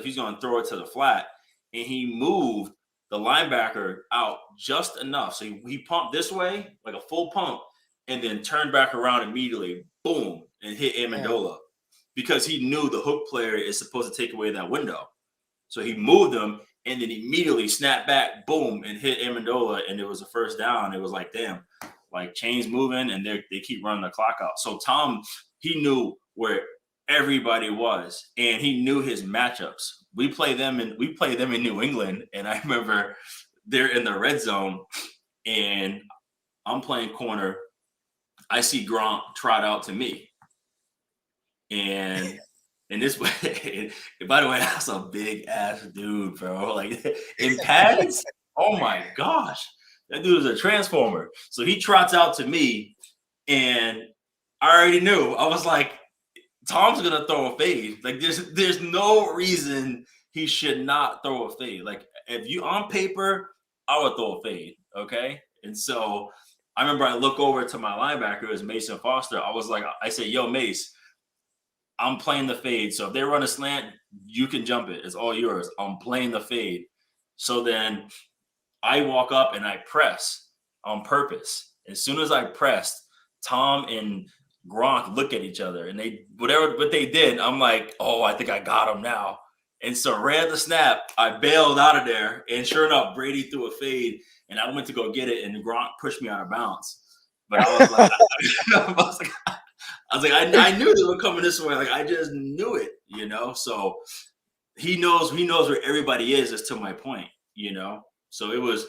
he's going to throw it to the flat, and he moved the linebacker out just enough. So he pumped this way, like a full pump, and then turned back around immediately, boom, and hit Amendola. Because he knew the hook player is supposed to take away that window. So he moved him and then immediately snapped back, boom, and hit Amendola, and it was a first down. It was like, damn, like chains moving, and they keep running the clock out. So Tom, he knew where everybody was, and he knew his matchups. We play them in New England, and I remember they're in the red zone, and I'm playing corner. I see Gronk trot out to me. And this way, by the way, that's a big ass dude, bro. Like in pads, oh my gosh, that dude is a transformer. So he trots out to me, and I already knew. I was like, Tom's gonna throw a fade. Like there's no reason he should not throw a fade. Like if you on paper, I would throw a fade. Okay. And so I remember I look over to my linebacker, it was Mason Foster. I said, yo, Mace, I'm playing the fade. So if they run a slant, you can jump it. It's all yours. I'm playing the fade. So then I walk up and I press on purpose. As soon as I pressed, Tom and Gronk look at each other, and what they did, I'm like, oh, I think I got him now. And so ran the snap, I bailed out of there, and sure enough, Brady threw a fade, and I went to go get it, and Gronk pushed me out of bounds. But I was like, I knew they were coming this way. Like I just knew it, you know. So he knows where everybody is. As to my point, you know. So it was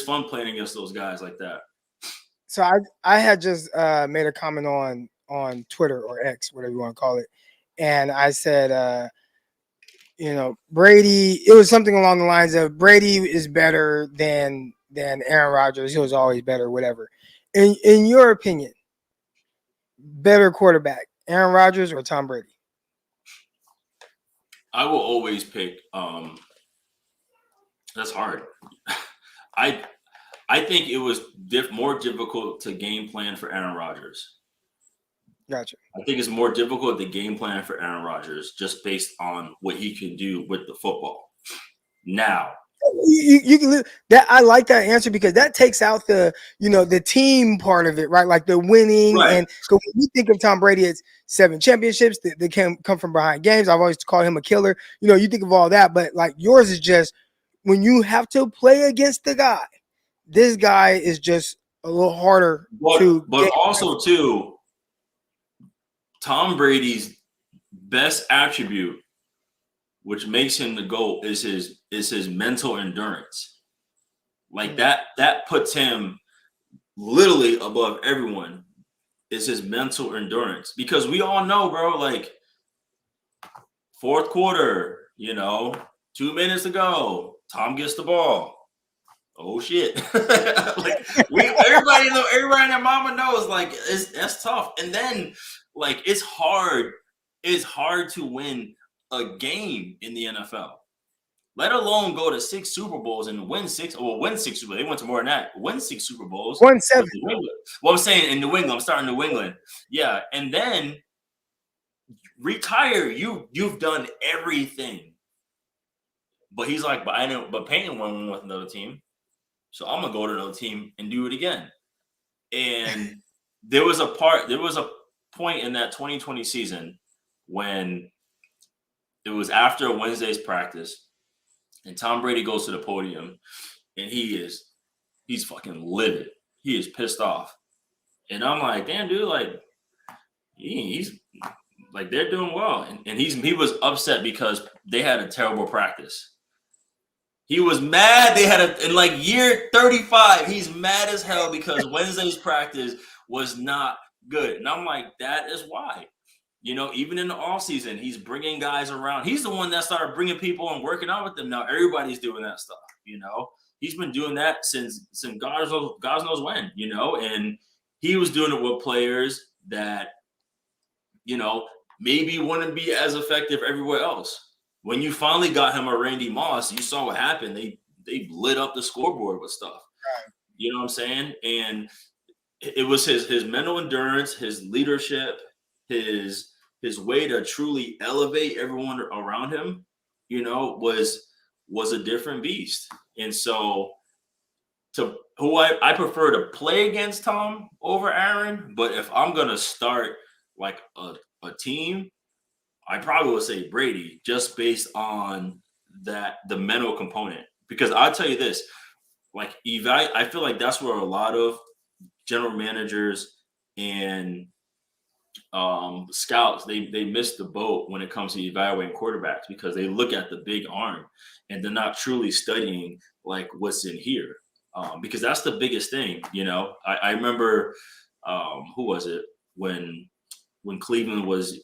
fun playing against those guys like that. So I had just made a comment on Twitter or X, whatever you want to call it, and I said, Brady. It was something along the lines of Brady is better than Aaron Rodgers. He was always better, whatever. In your opinion, better quarterback, Aaron Rodgers or Tom Brady? I will always pick. That's hard. I think it was more difficult to game plan for Aaron Rodgers. Gotcha. I think it's more difficult to game plan for Aaron Rodgers just based on what he can do with the football. Now, you can that. I like that answer because that takes out the team part of it, right? Like the winning, right. And when you think of Tom Brady, it's 7 championships that can come from behind games. I've always called him a killer. You think of all that, but like yours is just when you have to play against the guy. This guy is just a little harder But also too, Tom Brady's best attribute, which makes him the GOAT, is his mental endurance. Like that puts him literally above everyone. Is his mental endurance, because we all know, bro. Like fourth quarter, 2 minutes to go, Tom gets the ball. Oh shit! Like everybody and their mama knows. Like that's tough. And then like it's hard to win a game in the NFL. Let alone go to 6 Super Bowls and win 6. Well, win 6 Super Bowls. They went to more than that. Win 6 Super Bowls. Won 7. Well, I'm saying in New England. I'm starting New England. Yeah, and then retire. You've done everything. But he's like, but Peyton won with another team. So I'm gonna go to another team and do it again. And there was a point in that 2020 season when it was after Wednesday's practice, and Tom Brady goes to the podium, and he's fucking livid. He is pissed off, and I'm like, damn, dude, like he's like they're doing well, and he was upset because they had a terrible practice. He was mad. They had in like year 35. He's mad as hell because Wednesday's practice was not good. And I'm like, that is why. Even in the offseason, he's bringing guys around. He's the one that started bringing people and working out with them. Now everybody's doing that stuff. He's been doing that since God knows when. And he was doing it with players that maybe wouldn't be as effective everywhere else. When you finally got him a Randy Moss, you saw what happened. They lit up the scoreboard with stuff. Right. You know what I'm saying? And it was his mental endurance, his leadership, his way to truly elevate everyone around him, was a different beast. And so I prefer to play against Tom over Aaron, but if I'm gonna start like a team, I probably would say Brady, just based on the mental component. Because I'll tell you this, like I feel like that's where a lot of general managers and scouts they miss the boat when it comes to evaluating quarterbacks, because they look at the big arm and they're not truly studying like what's in here. Because that's the biggest thing. I remember who was it when Cleveland was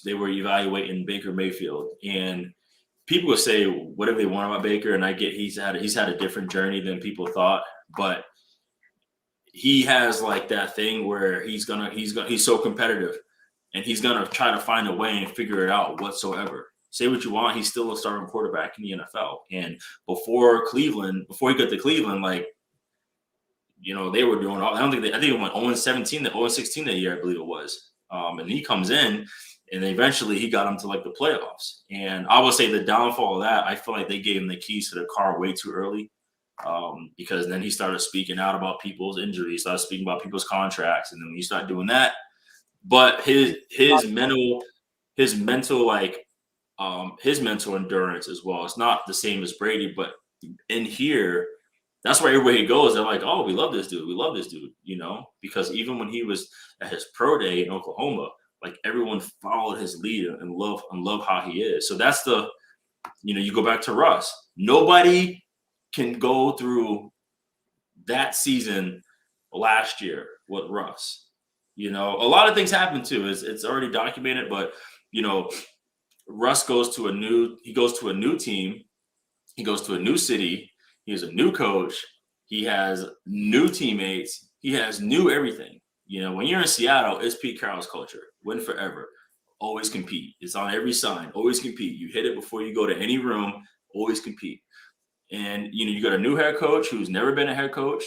they were evaluating Baker Mayfield, and people will say whatever they want about Baker, and I get he's had a different journey than people thought, but he has like that thing where he's so competitive, and he's gonna try to find a way and figure it out whatsoever. Say what you want, he's still a starting quarterback in the NFL. And before he got to Cleveland, like, you know, they were doing all. I think it went 0-17, 0-16 that year, I believe it was. And he comes in, and eventually he got him to like the playoffs. And I would say the downfall of that, I feel like they gave him the keys to the car way too early, because then he started speaking out about people's injuries, started speaking about people's contracts, and then when you start doing that, but his mental endurance as well. It's not the same as Brady, but in here, that's why everywhere he goes, they're like, "Oh, we love this dude. We love this dude." You know, because even when he was at his pro day in Oklahoma, like everyone followed his lead and love how he is. So that's you go back to Russ. Nobody can go through that season last year with Russ. You know, a lot of things happen too. It's already documented, but you know, Russ goes to a new team, he goes to a new city, he has a new coach, he has new teammates, he has new everything. You know, when you're in Seattle, it's Pete Carroll's culture. Win forever. Always compete. It's on every sign. Always compete. You hit it before you go to any room. Always compete. And you know, you got a new head coach who's never been a head coach.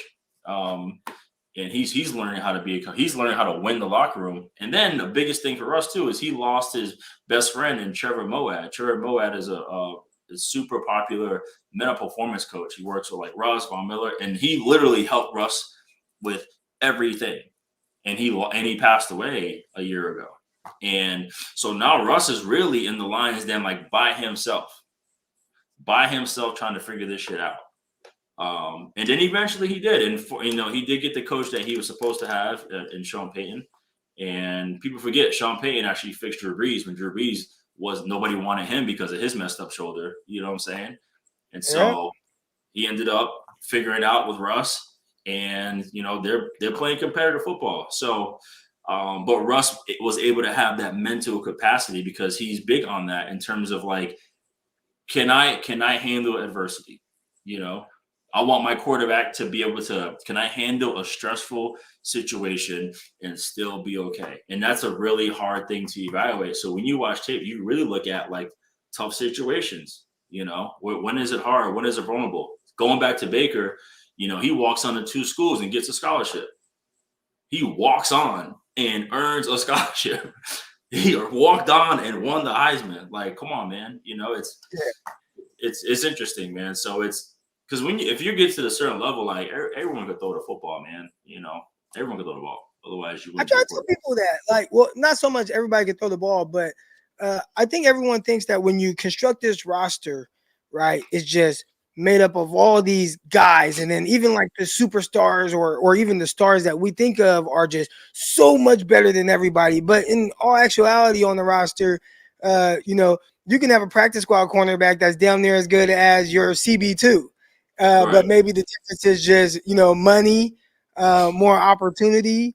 And he's learning how to he's learning how to win the locker room. And then the biggest thing for us too is he lost his best friend in Trevor Moawad. Trevor Moawad is a super popular mental performance coach. He works with like Russ, Von Miller, and he literally helped Russ with everything. And he passed away a year ago. And so now Russ is really in the Lions den, like by himself trying to figure this shit out. And then eventually he did. And he did get the coach that he was supposed to have in Sean Payton. And people forget Sean Payton actually fixed Drew Brees when Drew Brees nobody wanted him because of his messed up shoulder. You know what I'm saying? And so he ended up figuring it out with Russ. And you know, they're playing competitive football. So but Russ was able to have that mental capacity because he's big on that in terms of like, can I handle adversity? You know, I want my quarterback to be able to, can I handle a stressful situation and still be okay? And that's a really hard thing to evaluate. So when you watch tape, you really look at like tough situations, you know, when is it hard? When is it vulnerable? Going back to Baker, you know, he walks on to 2 schools and gets a scholarship. He walks on and earns a scholarship. He walked on and won the Heisman. Like, come on, man. You know, it's interesting, man. So it's because if you get to a certain level, like everyone could throw the football, man. You know, everyone could throw the ball. Otherwise, you wouldn't. I try to tell people that, like, well, not so much everybody can throw the ball, but I think everyone thinks that when you construct this roster, right, it's just made up of all these guys, and then even like the superstars or even the stars that we think of are just so much better than everybody. But in all actuality on the roster, you know, you can have a practice squad cornerback that's damn near as good as your CB2. Right. But maybe the difference is just, you know, money, more opportunity,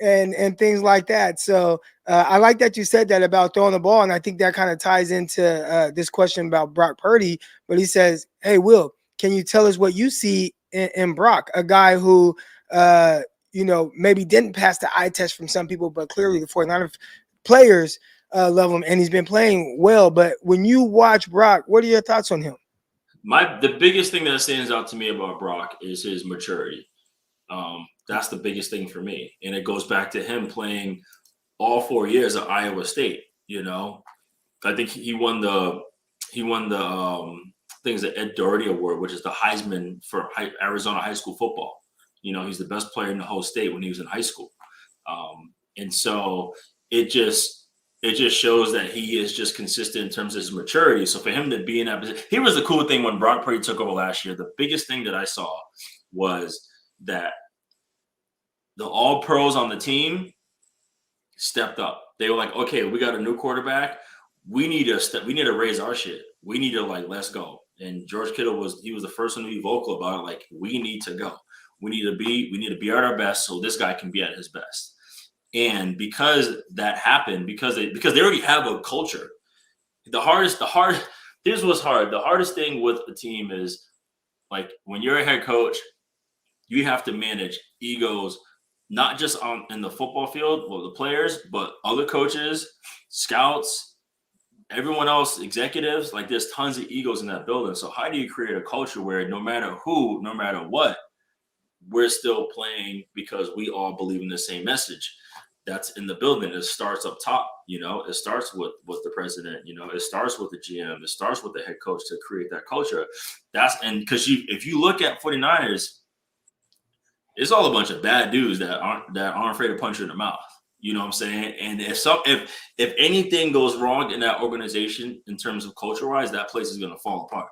and things like that. So I like that you said that about throwing the ball, and I think that kind of ties into this question about Brock Purdy. But he says, "Hey, Will, can you tell us what you see in Brock, a guy who, you know, maybe didn't pass the eye test from some people, but clearly the 49ers players love him, and he's been playing well. But when you watch Brock, what are your thoughts on him?" The biggest thing that stands out to me about Brock is his maturity. That's the biggest thing for me. And it goes back to him playing all 4 years at Iowa State. You know, I think he won the things the Ed Doherty Award, which is the Heisman for Arizona high school football. You know, he's the best player in the whole state when he was in high school. And so it just shows that he is just consistent in terms of his maturity. So for him to be in that position, here was the cool thing when Brock Purdy took over last year. The biggest thing that I saw was that the all pros on the team stepped up. They were like, okay, we got a new quarterback. We need to raise our shit. We need to let's go. And George Kittle was the first one to be vocal about it. Like, we need to go. We need to be at our best so this guy can be at his best. And because that happened, because they already have a culture. Here's what's hard. The hardest thing with a team is, like, when you're a head coach, you have to manage egos, not just in the football field, well, the players, but other coaches, scouts, everyone else, executives. Like, there's tons of egos in that building. So how do you create a culture where no matter who, no matter what, we're still playing because we all believe in the same message that's in the building? It starts up top, it starts with the president, it starts with the GM, it starts with the head coach to create that culture. Because if you look at 49ers, it's all a bunch of bad dudes that aren't afraid to punch you in the mouth. You know what I'm saying? And if anything goes wrong in that organization in terms of culture-wise, that place is going to fall apart.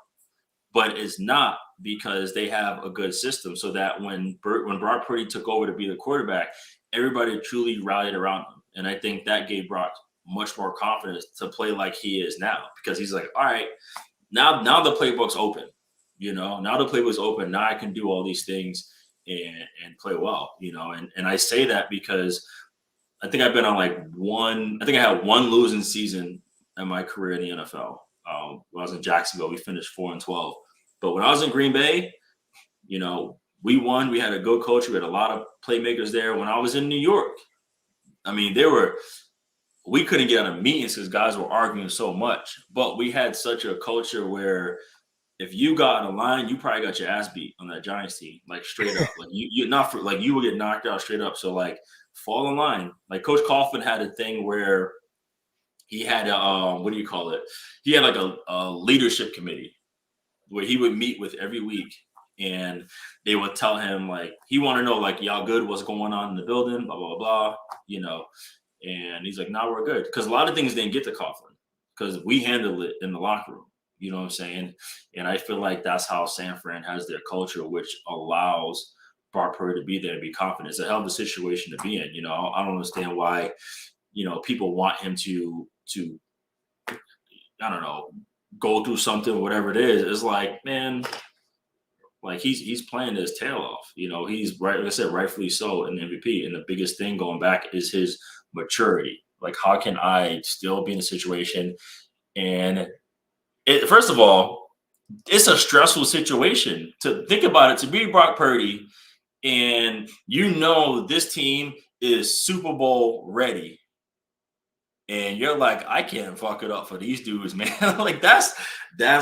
But it's not, because they have a good system, so that when Brock Purdy took over to be the quarterback, everybody truly rallied around him. And I think that gave Brock much more confidence to play like he is now, because he's like, all right, now the playbook's open. Now the playbook's open. Now I can do all these things and play well. And I say that because I think I've been on I think I had one losing season in my career in the NFL. When I was in Jacksonville, we finished 4-12. But when I was in Green Bay, we won. We had a good coach. We had a lot of playmakers there. When I was in New York, I mean, we couldn't get out of meetings because guys were arguing so much. But we had such a culture where if you got in a line, you probably got your ass beat on that Giants team, like straight up. Like you would get knocked out straight up. So like, fall in line. Like Coach Coughlin had a thing where he had what do you call it? He had like a leadership committee where he would meet with every week, and they would tell him, like, he want to know, like, y'all good? What's going on in the building? Blah blah blah. And he's like, nah, we're good, because a lot of things didn't get to Coughlin because we handled it in the locker room. You know what I'm saying? And I feel like that's how San Fran has their culture, which allows Brock Purdy to be there and be confident. It's a hell of a situation to be in. I don't understand why, people want him to I don't know, go through something, whatever it is. It's like, man, like he's playing his tail off. He's right, like I said, rightfully so, an MVP. And the biggest thing going back is his maturity. Like, how can I still be in a situation? And first of all, it's a stressful situation to think about it, to be Brock Purdy, and this team is Super Bowl ready. And you're like, I can't fuck it up for these dudes, man. Like, that's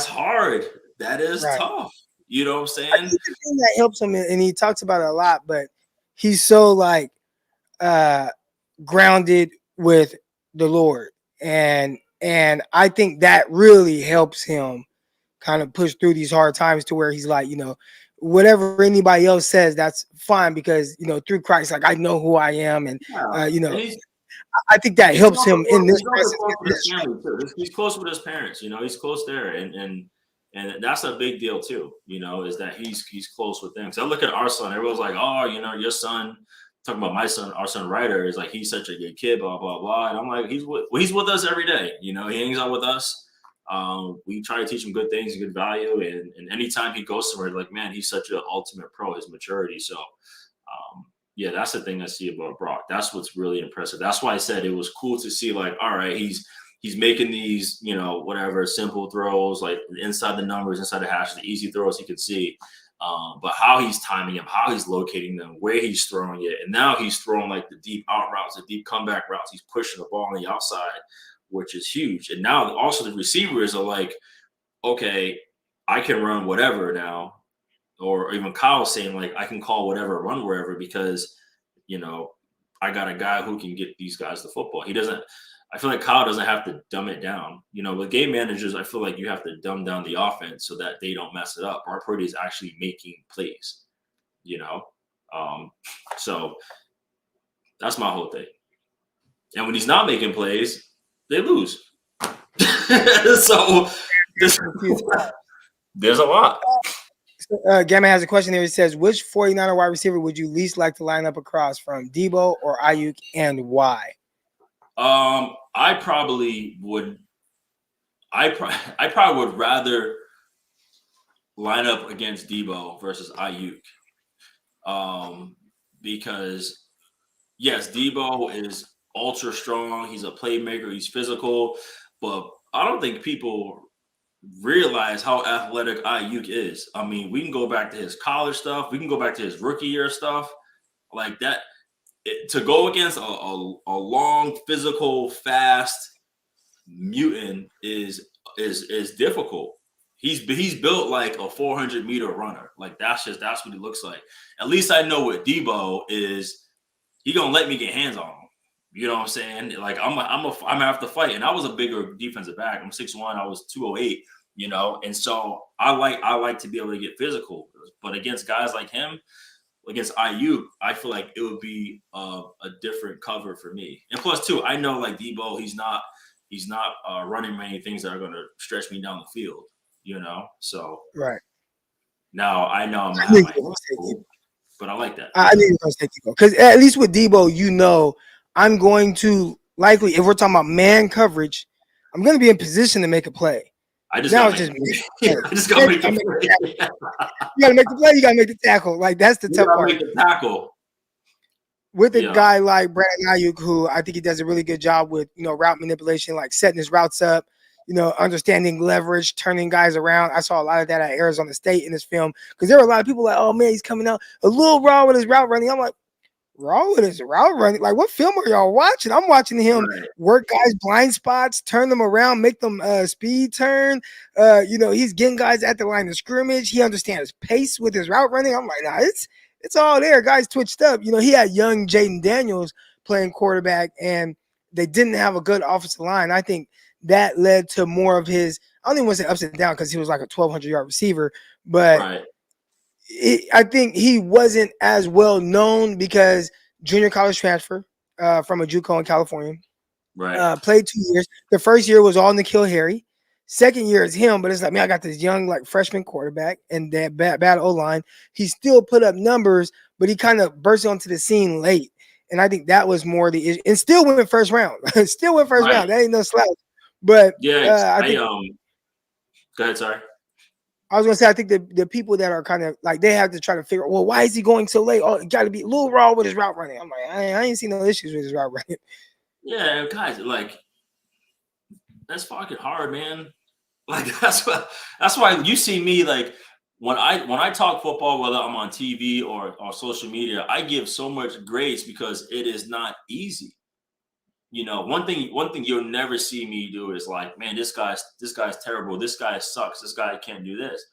hard. That is tough. You know what I'm saying? I think the thing that helps him, and he talks about it a lot, but he's so like grounded with the Lord. And I think that really helps him kind of push through these hard times, to where he's like, whatever anybody else says, that's fine, because, through Christ, like, I know who I am. And, I think that helps him in this process. He's close with his parents, he's close there. And that's a big deal too, is that he's close with them. Because I look at our son, everyone's like, oh, your son, talking about my son, our son Ryder, is like, he's such a good kid, blah, blah, blah. And I'm like, he's with us every day. He hangs out with us. We try to teach him good things, good value. And anytime he goes somewhere, like, man, he's such an ultimate pro, his maturity. So, yeah, that's the thing I see about Brock. That's what's really impressive. That's why I said it was cool to see, like, all right, he's making these, whatever, simple throws, like inside the numbers, inside the hash, the easy throws he can see. But how he's timing them, how he's locating them, where he's throwing it. And now he's throwing like the deep out routes, the deep comeback routes. He's pushing the ball on the outside, which is huge. And now also the receivers are like, okay, I can run whatever now. Or even Kyle saying, like, I can call whatever, run wherever, because, I got a guy who can get these guys the football. I feel like Kyle doesn't have to dumb it down. With game managers, I feel like you have to dumb down the offense so that they don't mess it up. Brock Purdy is actually making plays, so that's my whole thing. And when he's not making plays, they lose. So there's a lot. Gamma has a question here. He says, which 49er wide receiver would you least like to line up across from, Debo or Ayuk, and why? I probably would rather line up against Debo versus Ayuk. Because, yes, Debo is ultra strong. He's a playmaker. He's physical, but I don't think people realize how athletic Ayuk is. I mean, we can go back to his college stuff. We can go back to his rookie year stuff. Like that, to go against a long, physical, fast mutant is difficult. He's built like a 400-meter runner. Like that's what he looks like. At least I know what Debo is. He gonna let me get hands on him. You know what I'm saying? Like I'm gonna have to fight. And I was a bigger defensive back. I'm 6'1". I was 208. You know, and so I like to be able to get physical. But against guys like him, against Ayuk, I feel like it would be a different cover for me. And plus, too, I know like Debo, he's not running many things that are going to stretch me down the field. You know, so Right. now I know I'm I not, but I like that. I need to take Debo because at least with Debo, you know, I'm going to likely, if we're talking about man coverage, I'm going to be in position to make a play. I just Now gotta it's make just I just gotta make the play. You gotta make the play. You gotta make the tackle. Like that's the tough part. Make the tackle. With a guy like Brandon Ayuk, who I think he does a really good job with, you know, route manipulation, like setting his routes up, you know, understanding leverage, turning guys around. I saw a lot of that at Arizona State in this film because there were a lot of people like, oh man, he's coming out a little raw with his route running. I'm like, raw with his route running? Like, what film are y'all watching? I'm watching him work guys' blind spots, turn them around, make them speed turn. You know, he's getting guys at the line of scrimmage. He understands pace with his route running. I'm like, nah, it's all there. Guys twitched up. You know, he had young Jaden Daniels playing quarterback, and they didn't have a good offensive line. I think that led to more of his, I don't even want to say ups and downs because he was like a 1,200-yard receiver, but I think he wasn't as well known because junior college transfer from a JUCO in California. Right. Played 2 years. The first year was all N'Keal Harry. Second year is him, but it's like, man, I got this young like freshman quarterback and that bad O-line. He still put up numbers, but he kind of burst onto the scene late. And I think that was more the issue. And still went first round. Still went first round. That ain't no slouch. But I think go ahead, sorry. I was gonna say I think the people that are kind of like they have to try to figure out, well, why is he going so late? Oh, it got to be a little raw with his route running. I'm like, I ain't seen no issues with his route running. Yeah, guys, like that's fucking hard, man. Like that's why you see me like when I talk football, whether I'm on TV or social media, I give so much grace because it is not easy. You know, one thing you'll never see me do is like, man, this guy's terrible. This guy sucks. This guy can't do this.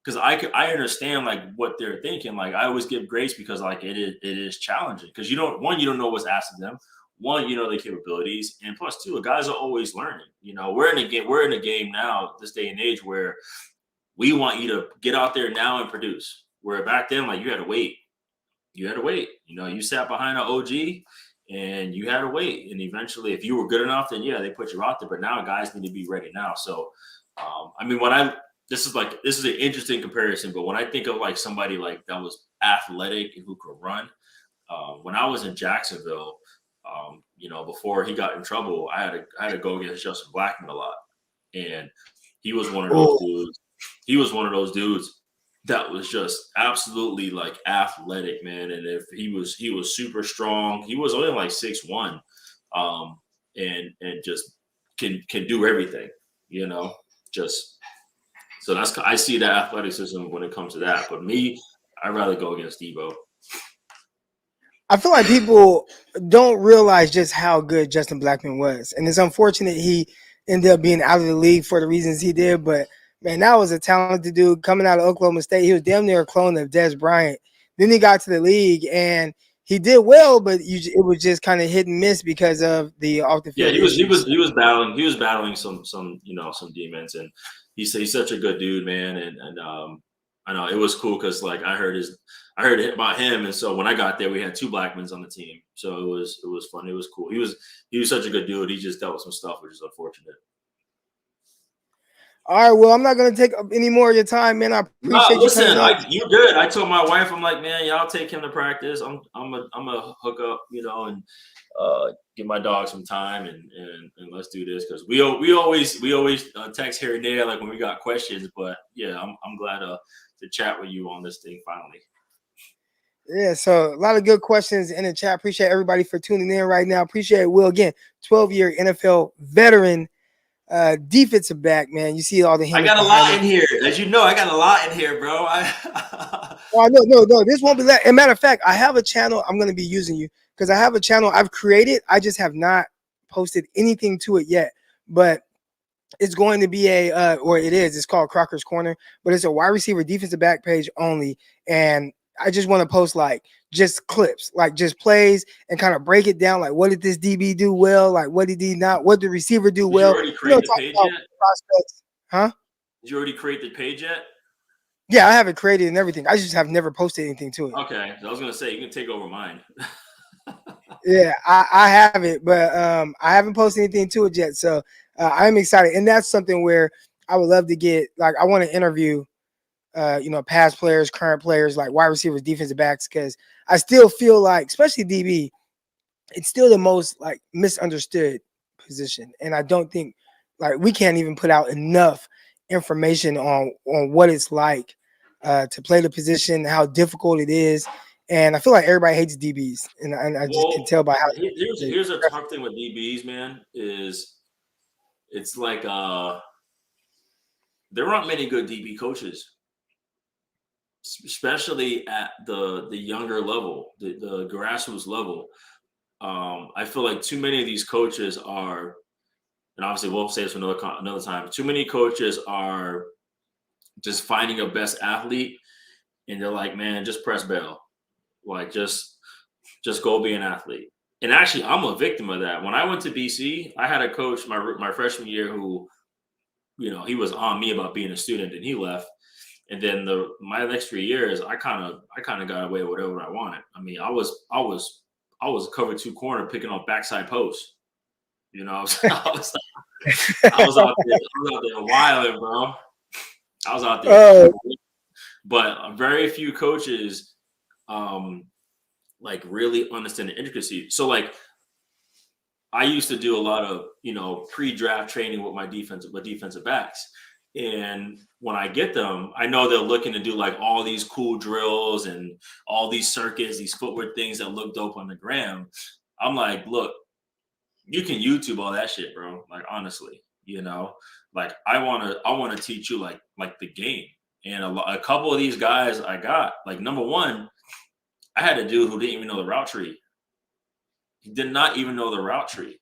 Because I understand like what they're thinking. Like I always give grace because like it is challenging because you don't know what's asked of them. One, you know their capabilities, and plus two, guys are always learning. You know, we're in a game now, this day and age, where we want you to get out there now and produce. Where back then, like you had to wait. You know, you sat behind an OG and you had to wait. And eventually, if you were good enough, then yeah, they put you out there. But now guys need to be ready now. So, I mean, this is an interesting comparison, but when I think of like somebody like that was athletic and who could run, when I was in Jacksonville, you know, before he got in trouble, I had to go against Justin Blackmon a lot, and he was one of those dudes. He was one of those dudes that was just absolutely like athletic, man. And if he was super strong. He was only like 6'1", and just can do everything, you know, just. So I see the athleticism when it comes to that. But me, I'd rather go against Debo. I feel like people don't realize just how good Justin Blackmon was. And it's unfortunate he ended up being out of the league for the reasons he did. But, man, that was a talented dude coming out of Oklahoma State. He was damn near a clone of Des Bryant. Then he got to the league, and he did well, but it was just kind of hit and miss because of the off the field. Yeah, he was battling some some demons, and he's such a good dude, man. And I know it was cool because like I heard about him, and so when I got there, we had two Blackmons on the team, so it was fun. It was cool. He was such a good dude. He just dealt with some stuff, which is unfortunate. All right, well, I'm not gonna take up any more of your time, man. I appreciate you. You're good. I told my wife, I'm like, man, y'all take him to practice. I'm a hook up, you know, and give my dog some time and let's do this because we always text here and there like when we got questions. But yeah, I'm glad to chat with you on this thing finally. Yeah, so a lot of good questions in the chat. Appreciate everybody for tuning in right now. Appreciate Will again, 12-year NFL veteran defensive back, man. You see all the I helmets got a behind lot me. in here. As you know, I got a lot in here, bro. Oh, no. This won't be that. As a matter of fact, I have a channel. I'm going to be using you because I have a channel I've created. I just have not posted anything to it yet. But it's going to be or it is. It's called Crocker's Corner, but it's a wide receiver defensive back page only. And I just want to post like just clips, like just plays and kind of break it down. Like, what did this DB do well? Like, what did he not? What did the receiver do Did you well? already create the Talk page about yet? prospects. Huh? Did you already create the page yet? Yeah, I have it created and everything. I just have never posted anything to it. Okay. I was going to say, you can take over mine. Yeah, I have it, but I haven't posted anything to it yet. So I'm excited. And that's something where I would love to get, like, I want to interview, past players, current players, like wide receivers, defensive backs, because I still feel like, especially DB, it's still the most like misunderstood position. And I don't think like we can't even put out enough information on what it's like to play the position, how difficult it is. And I feel like everybody hates DBs, and I just can tell by how. Here's a tough thing with DBs, man. Is it's like there aren't many good DB coaches, especially at the younger level, the grassroots level. I feel like too many of these coaches are, and obviously we'll say this another time. Too many coaches are just finding a best athlete, and they're like, man, just press bail, like just go be an athlete. And actually, I'm a victim of that. When I went to BC, I had a coach my freshman year who, he was on me about being a student, and he left. And then my next 3 years, I kind of got away with whatever I wanted. I mean, I was cover 2 corner picking up backside posts. I was out there wilding, bro. I was out there, but very few coaches, like really understand the intricacy. So like, I used to do a lot of pre-draft training with my defensive backs, and when I get them, I know they're looking to do like all these cool drills and all these circuits, these footwork things that look dope on the gram. I'm like, look, you can YouTube all that shit, bro. Like honestly, like I want to teach you like the game. And a couple of these guys I got, like number one, I had a dude who didn't even know the route tree. He did not even know the route tree.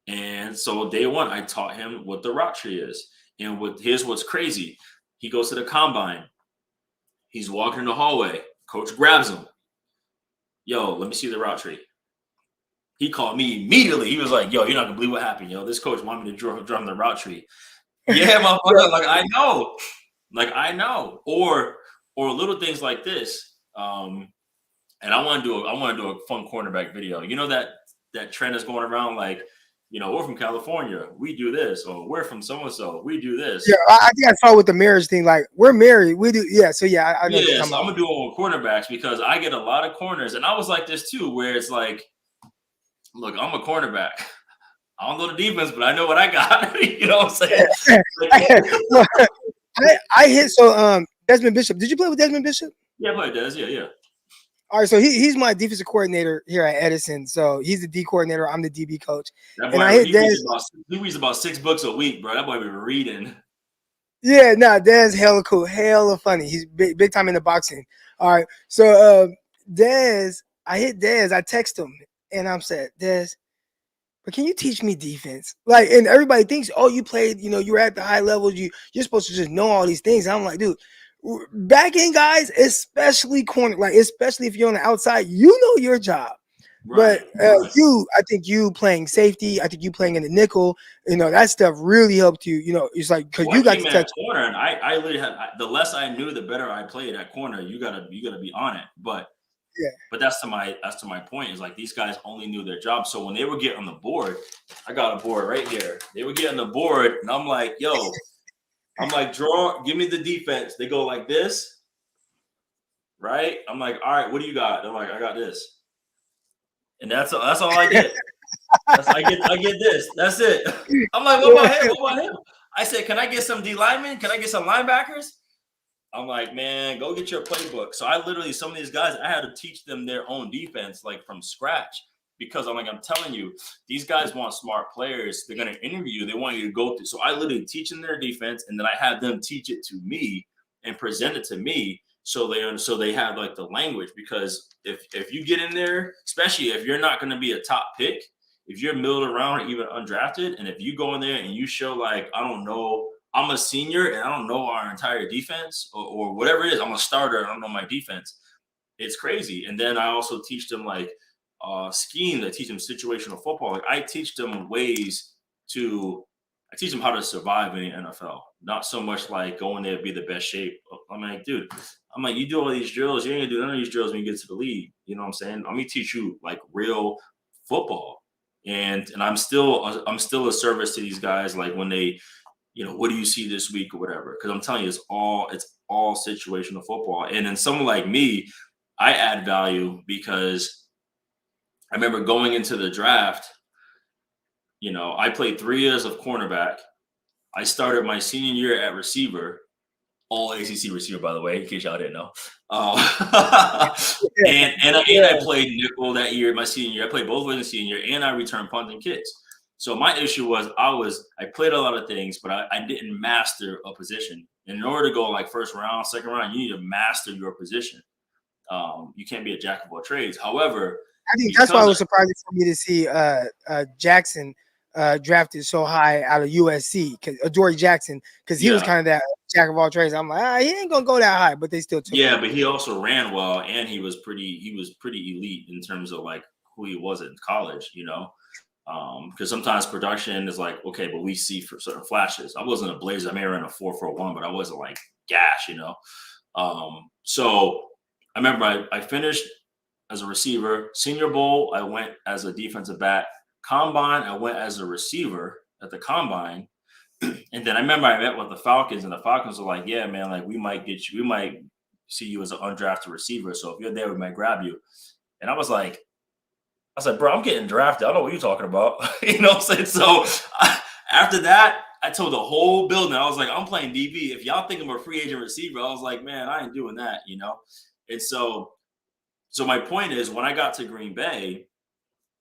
And so day one, I taught him what the route tree is. And here's what's crazy. He goes to the combine. He's walking in the hallway. Coach grabs him. Yo, let me see the route tree. He called me immediately. He was like, yo, you're not going to believe what happened. Yo, this coach wanted me to drum the route tree. Yeah, motherfucker. Like, I know. Or little things like this. And I want to do a fun cornerback video. You know that trend is going around like, we're from California, we do this, or we're from so-and-so, we do this. Yeah, I think I saw with the marriage thing, like we're married, we do. Yeah, so yeah, I know. Yeah, so I'm gonna do it with cornerbacks because I get a lot of corners, and I was like this too, where it's like, look, I'm a cornerback. I don't know the defense, but I know what I got. You know what I'm saying? I hit Desmond Bishop. Did you play with Desmond Bishop? Yeah, I played Des. Yeah. All right, so he's my defensive coordinator here at Edison. So he's the D coordinator. I'm the DB coach. That boy, he reads about 6 books a week, bro. That boy be reading. Yeah, Des hella cool, hella funny. He's big time in the boxing. All right, so I hit Des. I text him, and I'm said, Des, but can you teach me defense? Like, and everybody thinks, oh, you played, you were at the high levels. You're supposed to just know all these things. And I'm like, dude. Back end guys, especially corner, like especially if you're on the outside, know your job. Right, but I think you playing safety, I think you playing in the nickel, that stuff really helped you. It's like because you got to touch corner, and I literally had the less I knew, the better I played at corner. You gotta be on it, but yeah. But that's to my point is like these guys only knew their job. So when they would get on the board, I got a board right here. They would get on the board, and I'm like, yo. I'm like, give me the defense. They go like this, right? I'm like, all right, what do you got? They're like, I got this, and that's all I get. I get this. That's it. I'm like, what about him? I said, can I get some D linemen? Can I get some linebackers? I'm like, man, go get your playbook. So I literally, some of these guys, I had to teach them their own defense, like from scratch. Because I'm telling you, these guys want smart players. They're going to interview you. They want you to go through. So I literally teach them their defense, and then I have them teach it to me and present it to me. So they have like the language. Because if you get in there, especially if you're not going to be a top pick, if you're middle around or even undrafted, and if you go in there and you show like, I don't know, I'm a senior and I don't know our entire defense or whatever it is, I'm a starter, I don't know my defense. It's crazy. And then I also teach them like scheme. I teach them situational football. Like I teach them how to survive in the NFL. Not so much like going there to be the best shape. I'm like, dude, you do all these drills, you ain't gonna do none of these drills when you get to the league. You know what I'm saying? Let me teach you like real football. And I'm still a service to these guys. Like when they, what do you see this week or whatever? Because I'm telling you, it's all situational football. And then someone like me, I add value because I remember going into the draft, I played 3 years of cornerback. I started my senior year at receiver, all ACC receiver, by the way, in case y'all didn't know. And I played nickel that year, my senior year. I played both ways in senior year, and I returned punt and kicks. So my issue was I played a lot of things, but I didn't master a position. And in order to go like first round, second round, you need to master your position. You can't be a jack of all trades. However, I think that's why it was surprising for me to see Jackson drafted so high out of USC, Adoree Jackson, because he was kind of that jack of all trades. I'm like, he ain't gonna go that high, but they still took him. But he also ran well, and he was pretty elite in terms of like who he was in college, because sometimes production is like, okay, but we see for certain flashes. I wasn't a blazer. I may have ran a 4.41, but I wasn't like gash, So I remember I finished as a receiver. Senior Bowl, I went as a defensive back. Combine, I went as a receiver at the combine. And then I remember I met with the Falcons, and the Falcons were like, yeah, man, like we might see you as an undrafted receiver. So if you're there, we might grab you. And I was like, bro, I'm getting drafted. I don't know what you're talking about. You know what I'm saying? So after that, I told the whole building, I was like, I'm playing DB. If y'all think I'm a free agent receiver, I was like, man, I ain't doing that, And so my point is, when I got to Green Bay,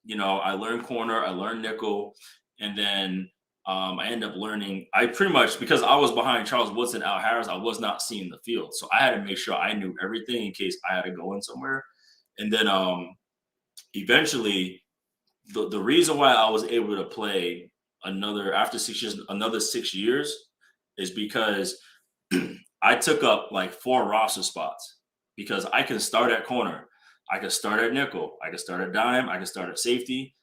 I learned corner, I learned nickel, and then I ended up learning. I pretty much, because I was behind Charles Woodson, Al Harris, I was not seeing the field, so I had to make sure I knew everything in case I had to go in somewhere. And then eventually, the reason why I was able to play after 6 years, is because I took up like 4 roster spots, because I can start at corner. I could start at nickel. I could start at dime. I could start at safety.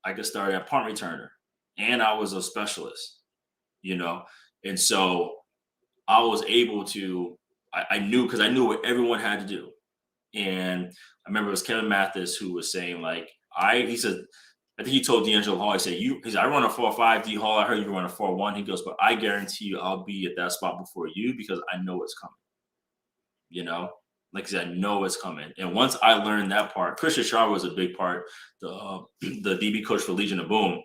I could start at punt returner. And I was a specialist, And so I was able to, I knew, because I knew what everyone had to do. And I remember it was Kevin Mathis who was saying, like, he said, I think he told D'Angelo Hall, he said, I run a 4.5, D Hall, I heard you run a 4.1. He goes, but I guarantee you I'll be at that spot before you, because I know it's coming, Like I said, I know it's coming. And once I learned that part, Christian Shaw was a big part, the DB coach for Legion of Boom.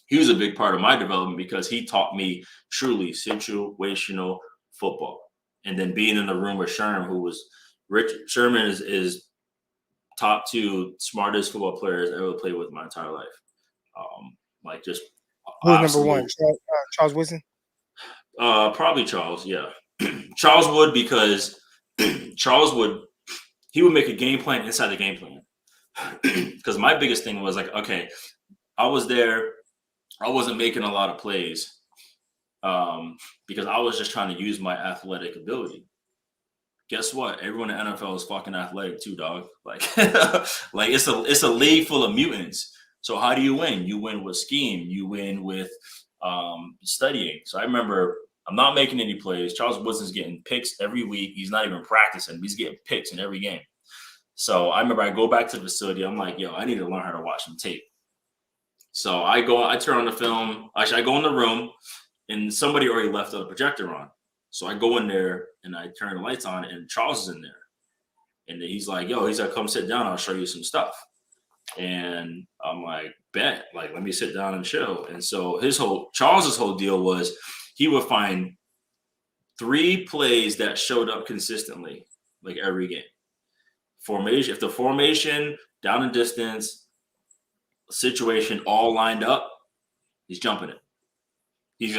He was a big part of my development, because he taught me truly situational football. And then being in the room with Sherman, who was Sherman is top 2 smartest football players I ever played with my entire life. Who's number 1? Charles Woodson? Probably Charles, yeah. Charles would, because Charles he would make a game plan inside the game plan. Because my biggest thing was like, okay, I was there, I wasn't making a lot of plays, because I was just trying to use my athletic ability. Guess what? Everyone in the NFL is fucking athletic too, dog. Like, like it's a league full of mutants. So how do you win? You win with scheme. You win with studying. So I remember, I'm not making any plays. Charles Woodson's getting picks every week. He's not even practicing. He's getting picks in every game. So I remember I go back to the facility. I'm like, yo, I need to learn how to watch some tape. So I turn on the film. Actually, I go in the room, and somebody already left the projector on. So I go in there and I turn the lights on, and Charles is in there. And then he's like, come sit down. I'll show you some stuff. And I'm like, bet, like, let me sit down and chill. And so Charles's whole deal was, he would find 3 plays that showed up consistently, like every game. Formation, if the formation, down and distance, situation all lined up, he's jumping it.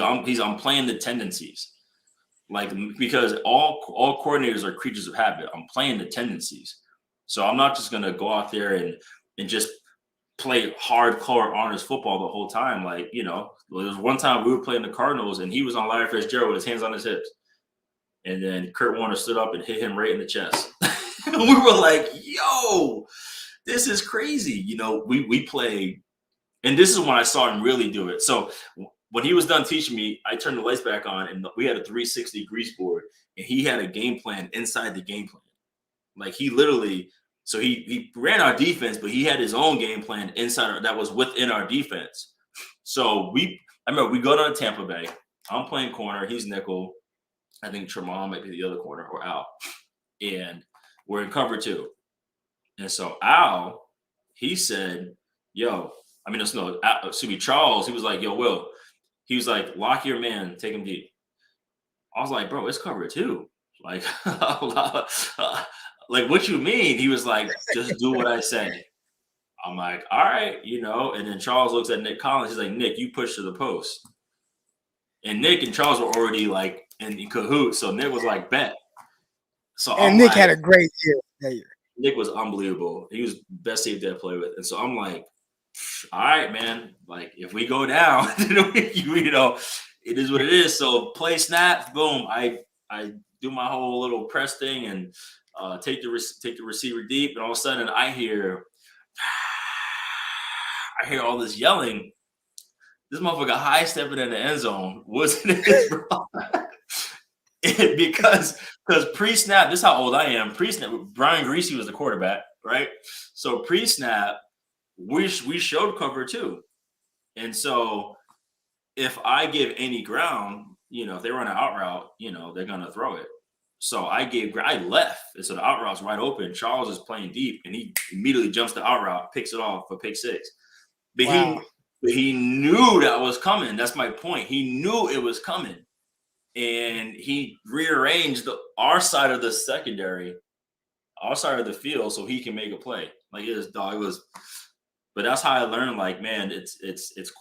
I'm playing the tendencies. Like, because all coordinators are creatures of habit. I'm playing the tendencies. So I'm not just gonna go out there and just play hardcore honors football the whole time. Like, there was one time we were playing the Cardinals and he was on Larry Fitzgerald with his hands on his hips. And then Kurt Warner stood up and hit him right in the chest. We were like, yo, this is crazy. We play, and this is when I saw him really do it. So when he was done teaching me, I turned the lights back on and we had a 360 grease board and he had a game plan inside the game plan. Like, he literally, so he ran our defense, but he had his own game plan inside that was within our defense. So I remember we go down to Tampa Bay. I'm playing corner. He's nickel. I think Tremont might be the other corner, or Al. And we're in cover 2. And so Al, he said, Charles, he was like, yo, Will. He was like, lock your man, take him deep. I was like, bro, it's cover 2. Like, like, what you mean? He was like, just do what I say. I'm like, all right, and then Charles looks at Nick Collins. He's like, Nick, you push to the post. And Nick and Charles were already like in cahoots. So Nick was like, bet. So Nick had a great year that year. Nick was unbelievable. He was best safety I played with. And so I'm like, all right, man. Like, if we go down, it is what it is. So play snaps, boom. I do my whole little press thing and take the receiver deep, and all of a sudden I hear all this yelling. This motherfucker high stepping in the end zone wasn't his bro. because pre-snap, this is how old I am. Pre-snap, Brian Greasy was the quarterback, right? So pre-snap, we showed cover 2. And so if I give any ground, if they run an out route, they're gonna throw it. So I left, and so the out route's wide open. Charles is playing deep, and he immediately jumps the out route, picks it off for pick 6. But wow. he knew that was coming. That's my point. He knew it was coming, and he rearranged our side of the secondary, our side of the field, so he can make a play. Like, it was. But that's how I learned. Like, man, it's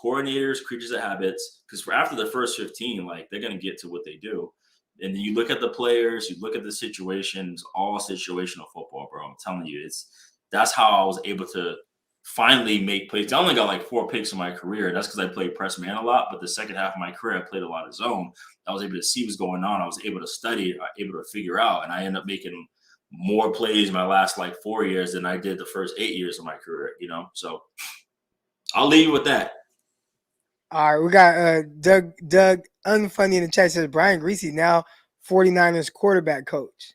coordinators, creatures of habits. Because after the first 15, like, they're gonna get to what they do. And then you look at the players, you look at the situations, all situational football, bro. I'm telling you, that's how I was able to finally make plays. I only got like 4 picks in my career. That's because I played press man a lot. But the second half of my career, I played a lot of zone. I was able to see what's going on. I was able to study, able to figure out. And I ended up making more plays my last like 4 years than I did the first 8 years of my career, So I'll leave you with that. All right, we got Doug Unfunny in the chat says Brian Greasy now 49ers quarterback coach.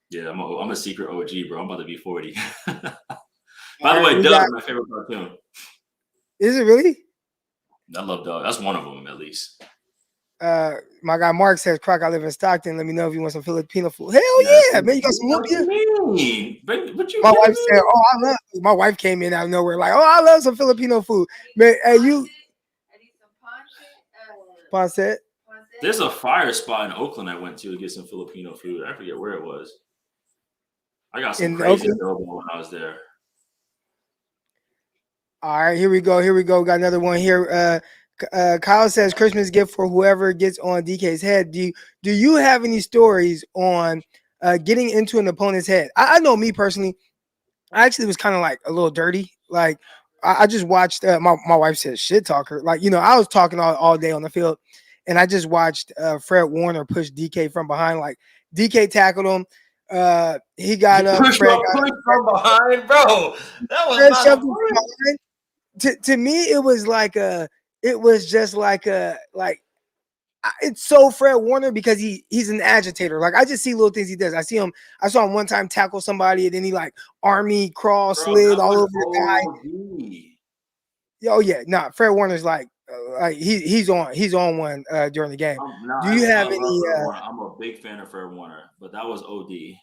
Yeah, I'm a secret OG, bro. I'm about to be 40. By the way, Doug is my favorite cartoon. Is it really? I love Doug. That's one of them, at least. My guy Mark says, Crock, I live in Stockton. Let me know if you want some Filipino food. Hell yeah, man. You got some lumpia? My wife said, my wife came in out of nowhere like, I love some Filipino food. Man, hey, you. Ponset. There's a fire spot in Oakland I went to get some Filipino food. I forget where it was. I got some crazy adobo when I was there. All right, here we go. Got another one here. Kyle says Christmas gift for whoever gets on DK's head. Do you have any stories on getting into an opponent's head? I know me personally, I actually was kind of like a little dirty. Like I just watched my wife said shit talker. Like, I was talking all day on the field, and I just watched Fred Warner push DK from behind. Like, DK tackled him. He got up. Fred got from behind, bro. That was not to me, it was just like it's so Fred Warner because he's an agitator. Like, I just see little things he does. I saw him one time tackle somebody, and then he like army crawl slid all over the guy. Oh yeah, Fred Warner's like he's on one during the game. Do you have any? I'm a big fan of Fred Warner, but that was OD.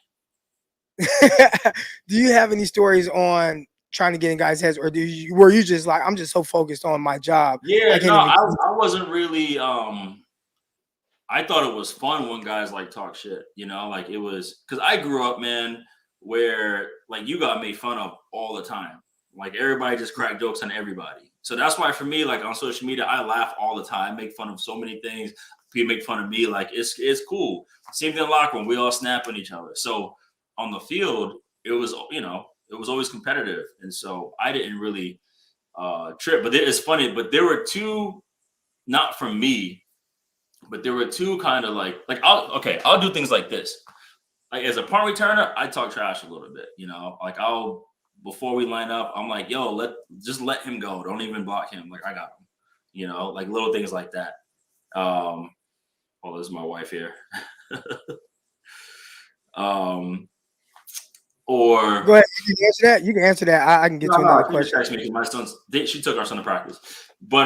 Do you have any stories on trying to get in guys' heads, or were you just like, I'm just so focused on my job? Yeah, I wasn't really I thought it was fun when guys like talk shit, like it was because I grew up, man, where like you got made fun of all the time. Like everybody just cracked jokes on everybody. So that's why for me, like on social media, I laugh all the time, make fun of so many things. People make fun of me, like it's cool. Same thing in the locker room, we all snap on each other. So on the field, it was it was always competitive, and so I didn't really trip. But it's funny, but there were two, not from me, but there were two kind of like I'll do things like this. Like as a punt returner, I talk trash a little bit, like I'll before we line up, I'm like, yo, let him go. Don't even block him. Like I got him, like little things like that. This is my wife here. Or go ahead. You can answer that. You can answer that. I can get to another question. My she took our son to practice, but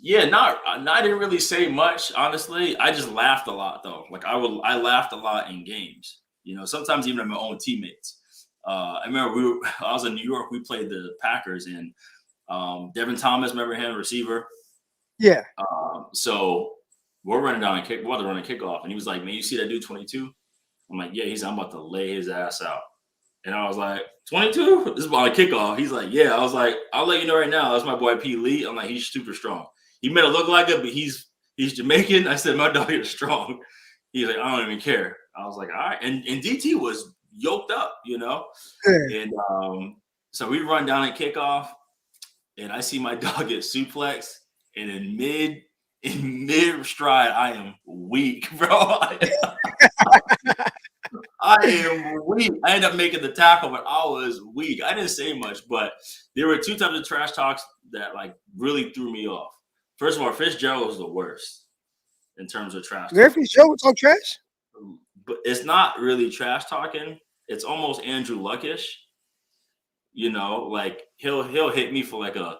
yeah, I didn't really say much, honestly. I just laughed a lot though. Like I laughed a lot in games. Sometimes even at my own teammates. I remember I was in New York. We played the Packers and Devin Thomas. Remember him, receiver? Yeah. So we're running down running kickoff, and he was like, "Man, you see that dude 22?" I'm like, "Yeah." He's, "I'm about to lay his ass out." And I was like, 22? This is about a kickoff. He's like, "Yeah." I was like, "I'll let you know right now. That's my boy P. Lee." I'm like, "He's super strong. He made it look like it, but he's Jamaican." I said, "My dog is strong." He's like, "I don't even care." I was like, "All right." And DT was yoked up, And so we run down and kickoff, and I see my dog get suplexed, and in mid stride, I am weak, bro. I am weak. I ended up making the tackle, but I was weak. I didn't say much, but there were two types of trash talks that like really threw me off. First of all, Fitzgerald was the worst in terms of trash talk. Fitzgerald talk trash? But it's not really trash talking. It's almost Andrew Luckish. Like he'll hit me for like a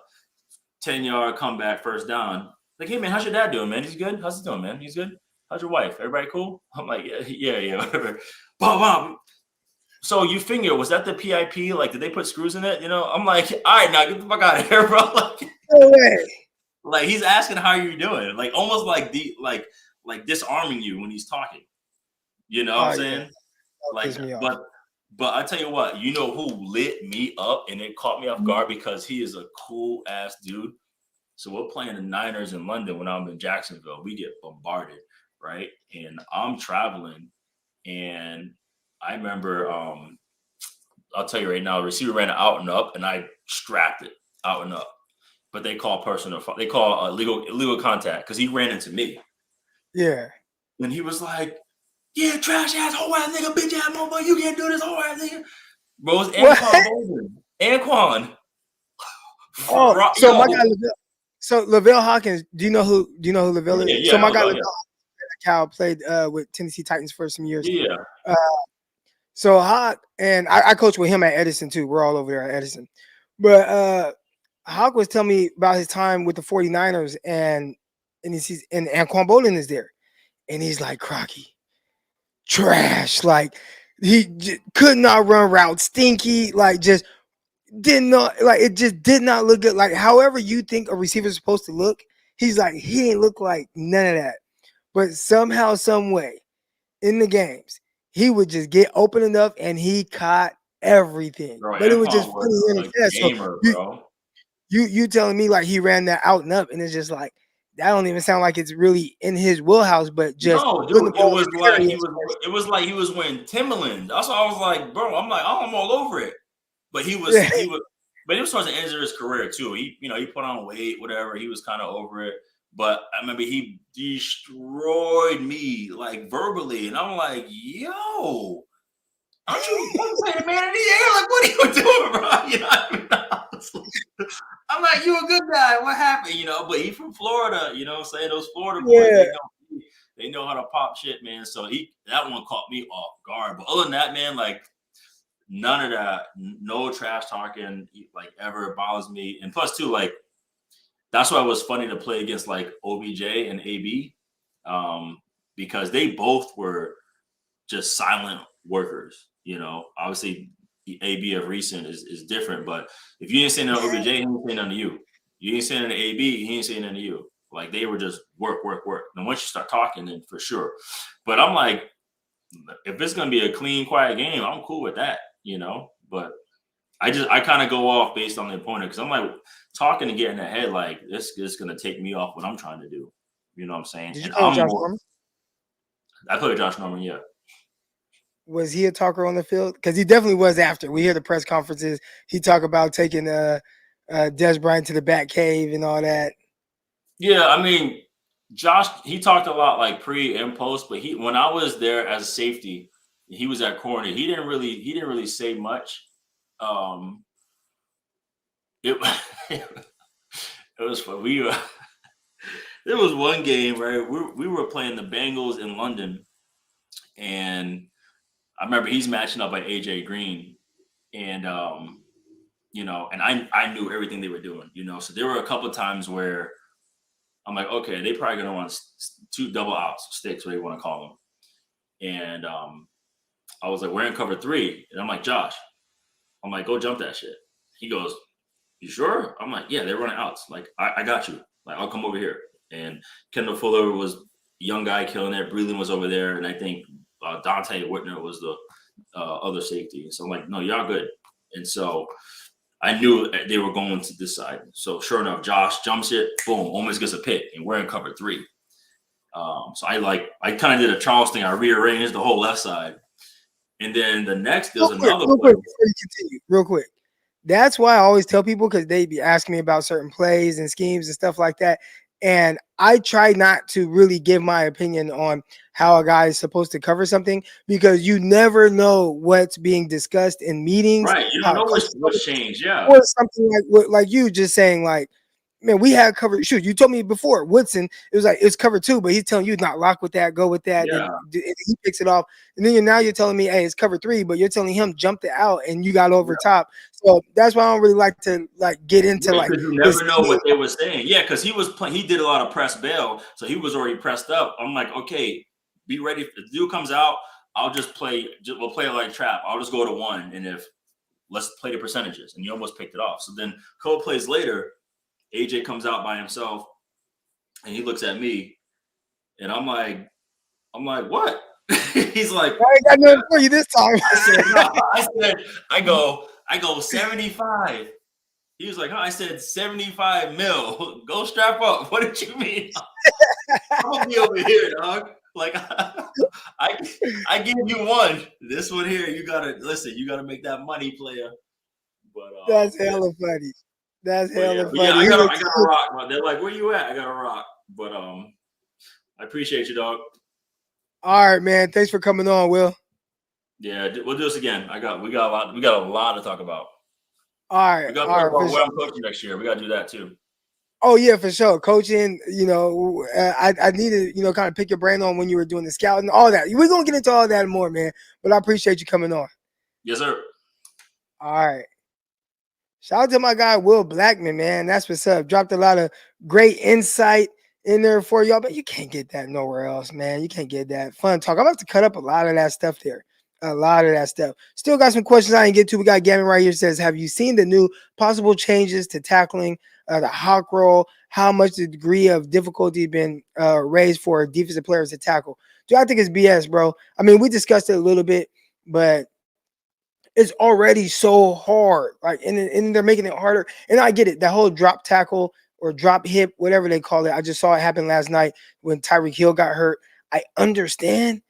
10-yard comeback first down. Like, "Hey man, how's your dad doing, man? He's good. How's he doing, man? He's good. How's your wife? Everybody cool?" I'm like, yeah, whatever. Boom. So you figure, was that the PIP? Like, did they put screws in it? I'm like, all right, now get the fuck out of here, bro. Like, no way. Like he's asking how you're doing, like almost like like disarming you when he's talking. You know what I'm saying? Yeah. Like, but I tell you what, who lit me up and it caught me off guard because he is a cool ass dude. So we're playing the Niners in London when I'm in Jacksonville. We get bombarded, right? And I'm traveling, and I remember, I'll tell you right now, the receiver ran out and up, and I strapped it out and up. But they call illegal contact because he ran into me. Yeah. And he was like, "Yeah, trash ass, whole ass nigga, bitch ass motherfucker, you can't do this, whole ass nigga." Bro, it's Anquan. Oh, so my guy Lavelle Hawkins. Do you know who Lavelle is? Yeah, so my guy Lavelle Hawkins played with Tennessee Titans for some years. Yeah. So Hawk and I coach with him at Edison too. We're all over there at Edison. But Hawk was telling me about his time with the 49ers and Anquan Bolden is there. And he's like, "Crocky, trash. Like he could not run routes, stinky, like just did not, like it just did not look good. Like however you think a receiver is supposed to look, he's like, he ain't look like none of that. But somehow, some way, in the games, he would just get open enough and he caught everything. Bro, but it was just funny in the test. So you telling me like he ran that out and up, and it's just like that don't even sound like it's really in his wheelhouse, but just no, dude, it was like he was wearing Timberlands. That's why I was like, bro, I'm like, oh, I'm all over it. But he was towards the end of his career too. He put on weight, whatever. He was kind of over it. But I remember he destroyed me like verbally, and I'm like, yo, aren't you playing man in the air? Like, what are you doing, bro? I'm like, you a good guy. What happened? But he from Florida, saying those Florida boys, they know how to pop shit, man. So that one caught me off guard. But other than that, man, like none of that, no trash talking, like ever bothers me. And plus, too, like that's why it was funny to play against like OBJ and AB, because they both were just silent workers. Obviously. AB of recent is different, but if you ain't saying nothing to OBJ, he ain't saying nothing to you. You ain't saying nothing to AB, he ain't saying nothing to you. Like they were just work. And once you start talking, then for sure. But I'm like, if it's gonna be a clean, quiet game, I'm cool with that, But I kind of go off based on the opponent because I'm like talking and getting ahead. Like this is gonna take me off what I'm trying to do. You know what I'm saying? Did you And play with Josh Norman? I play with Josh Norman. Yeah. Was he a talker on the field? Because he definitely was after. We hear the press conferences. He talk about taking Des Bryant to the back cave and all that. Yeah, I mean, Josh, he talked a lot like pre and post, but when I was there as a safety, he was at corner. He didn't really say much. It it was fun. There was one game, right? We were playing the Bengals in London, and I remember he's matching up by AJ Green, and and I knew everything they were doing, So there were a couple of times where I'm like, okay, they probably gonna run 2 double outs, sticks, whatever you want to call them, and I was like, we're in cover 3, and I'm like, Josh, I'm like, go jump that shit. He goes, you sure? I'm like, yeah, they're running outs. Like, I got you. Like, I'll come over here. And Kendall Fuller was a young guy killing it. Breland was over there. And I think Dante Whitner was the other safety. And so I'm like, no, y'all good. And so I knew they were going to this side. So sure enough, Josh jumps it, boom, almost gets a pick. And we're in cover 3. So I kind of did a Charles thing. I rearranged the whole left side. And then the next, there's another real quick, before you continue, real quick. That's why I always tell people, because they be asking me about certain plays and schemes and stuff like that. And I try not to really give my opinion on how a guy is supposed to cover something, because you never know what's being discussed in meetings. Right. You don't know what's changed. Yeah. Or something like you just saying, like, man, we had covered. Shoot, you told me before Woodson, it was like it's cover 2, but he's telling you not lock with that, go with that. Yeah. And he picks it off, and then you're telling me, hey, it's cover 3, but you're telling him jump it out, and you got over top. So that's why I don't really like to get into because you never know what they were saying. Yeah, because he was playing. He did a lot of press bail, so he was already pressed up. I'm like, okay, be ready. If the dude comes out, I'll just play. We'll play it like trap. I'll just go to 1, and let's play the percentages. And you almost picked it off. So then, a couple plays later, AJ comes out by himself, and he looks at me, and I'm like, what? He's like, I ain't got nothing for you this time. I go 75. He was like, I said 75 mil. Go strap up. What did you mean? I'm gonna be over here, dog. Like I give you 1. This one here, you gotta listen. You gotta make that money, player. But that's hella funny. That's hella funny. Yeah, I got a rock. But they're like, where you at? I got a rock. But I appreciate you, dog. All right, man. Thanks for coming on, Will. Yeah, we'll do this again. We got a lot to talk about. All right. We got to talk about where I'm coaching next year. We got to do that too. Oh yeah, for sure. Coaching, I need to, kind of pick your brain on when you were doing the scouting, all that. We're gonna get into all that more, man. But I appreciate you coming on. Yes, sir. All right. Shout out to my guy Will Blackmon, man. That's what's up. Dropped a lot of great insight in there for y'all, but you can't get that nowhere else, man. You can't get that fun talk. I'm about to cut up a lot of that stuff there. A lot of that stuff. Still got some questions I didn't get to. We got Gavin right here. Says, have you seen the new possible changes to tackling the hawk roll? How much the degree of difficulty been raised for defensive players to tackle? Dude, I think it's BS, bro. I mean, we discussed it a little bit, but it's already so hard. Like, and they're making it harder. And I get it. That whole drop tackle or drop hip, whatever they call it. I just saw it happen last night when Tyreek Hill got hurt. I understand,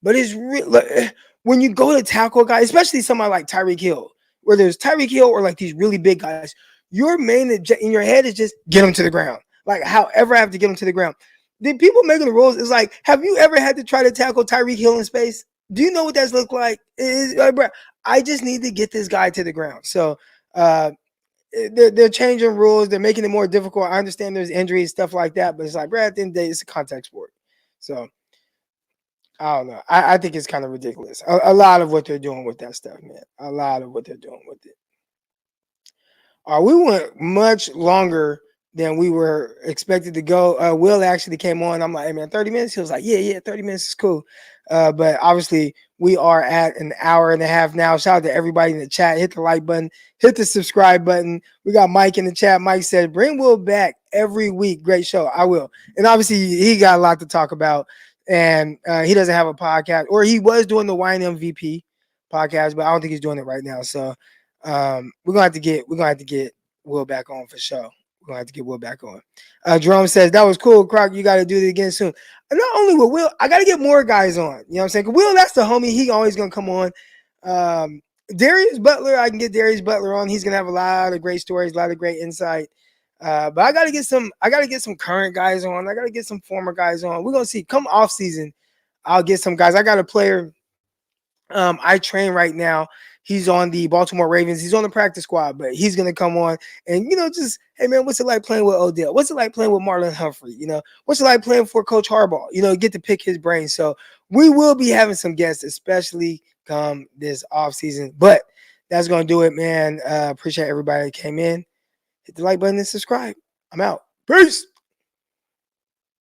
but it's real. When you go to tackle a guy, especially somebody like Tyreek Hill, where there's Tyreek Hill or like these really big guys, your main in your head is just get them to the ground. Like, however I have to get them to the ground. The people making the rules is like, have you ever had to try to tackle Tyreek Hill in space? Do you know what that's look like? Bro, I just need to get this guy to the ground. So they're changing rules. They're making it more difficult. I understand there's injuries, stuff like that, but it's like, bro, at the end of the day, it's a contact sport. So I don't know. I think it's kind of ridiculous. A lot of what they're doing with that stuff, man. A lot of what they're doing with it. We went much longer than we were expected to go. Will actually came on. I'm like, hey, man, 30 minutes? He was like, yeah, 30 minutes is cool. But obviously, we are at an hour and a half now. Shout out to everybody in the chat. Hit the like button. Hit the subscribe button. We got Mike in the chat. Mike said, bring Will back every week. Great show. I will. And obviously, he got a lot to talk about. And he doesn't have a podcast, or he was doing the YNMVP podcast, but I don't think he's doing it right now. So we're gonna have to get Will back on for sure. We're gonna have to get Will back on. Jerome says that was cool, Crock. You got to do it again soon. And not only with Will, I got to get more guys on. You know what I'm saying? Will, that's the homie. He always gonna come on. Darius Butler, I can get Darius Butler on. He's gonna have a lot of great stories, a lot of great insight. But I gotta get some current guys on. I gotta get some former guys on. We're gonna see. Come off season, I'll get some guys. I got a player I train right now. He's on the Baltimore Ravens. He's on the practice squad, but he's gonna come on and just, hey man, what's it like playing with Odell? What's it like playing with Marlon Humphrey? What's it like playing for Coach Harbaugh? Get to pick his brain. So we will be having some guests, especially come this off season. But that's gonna do it, man. Appreciate everybody that came in. Hit the like button and subscribe. I'm out. Peace.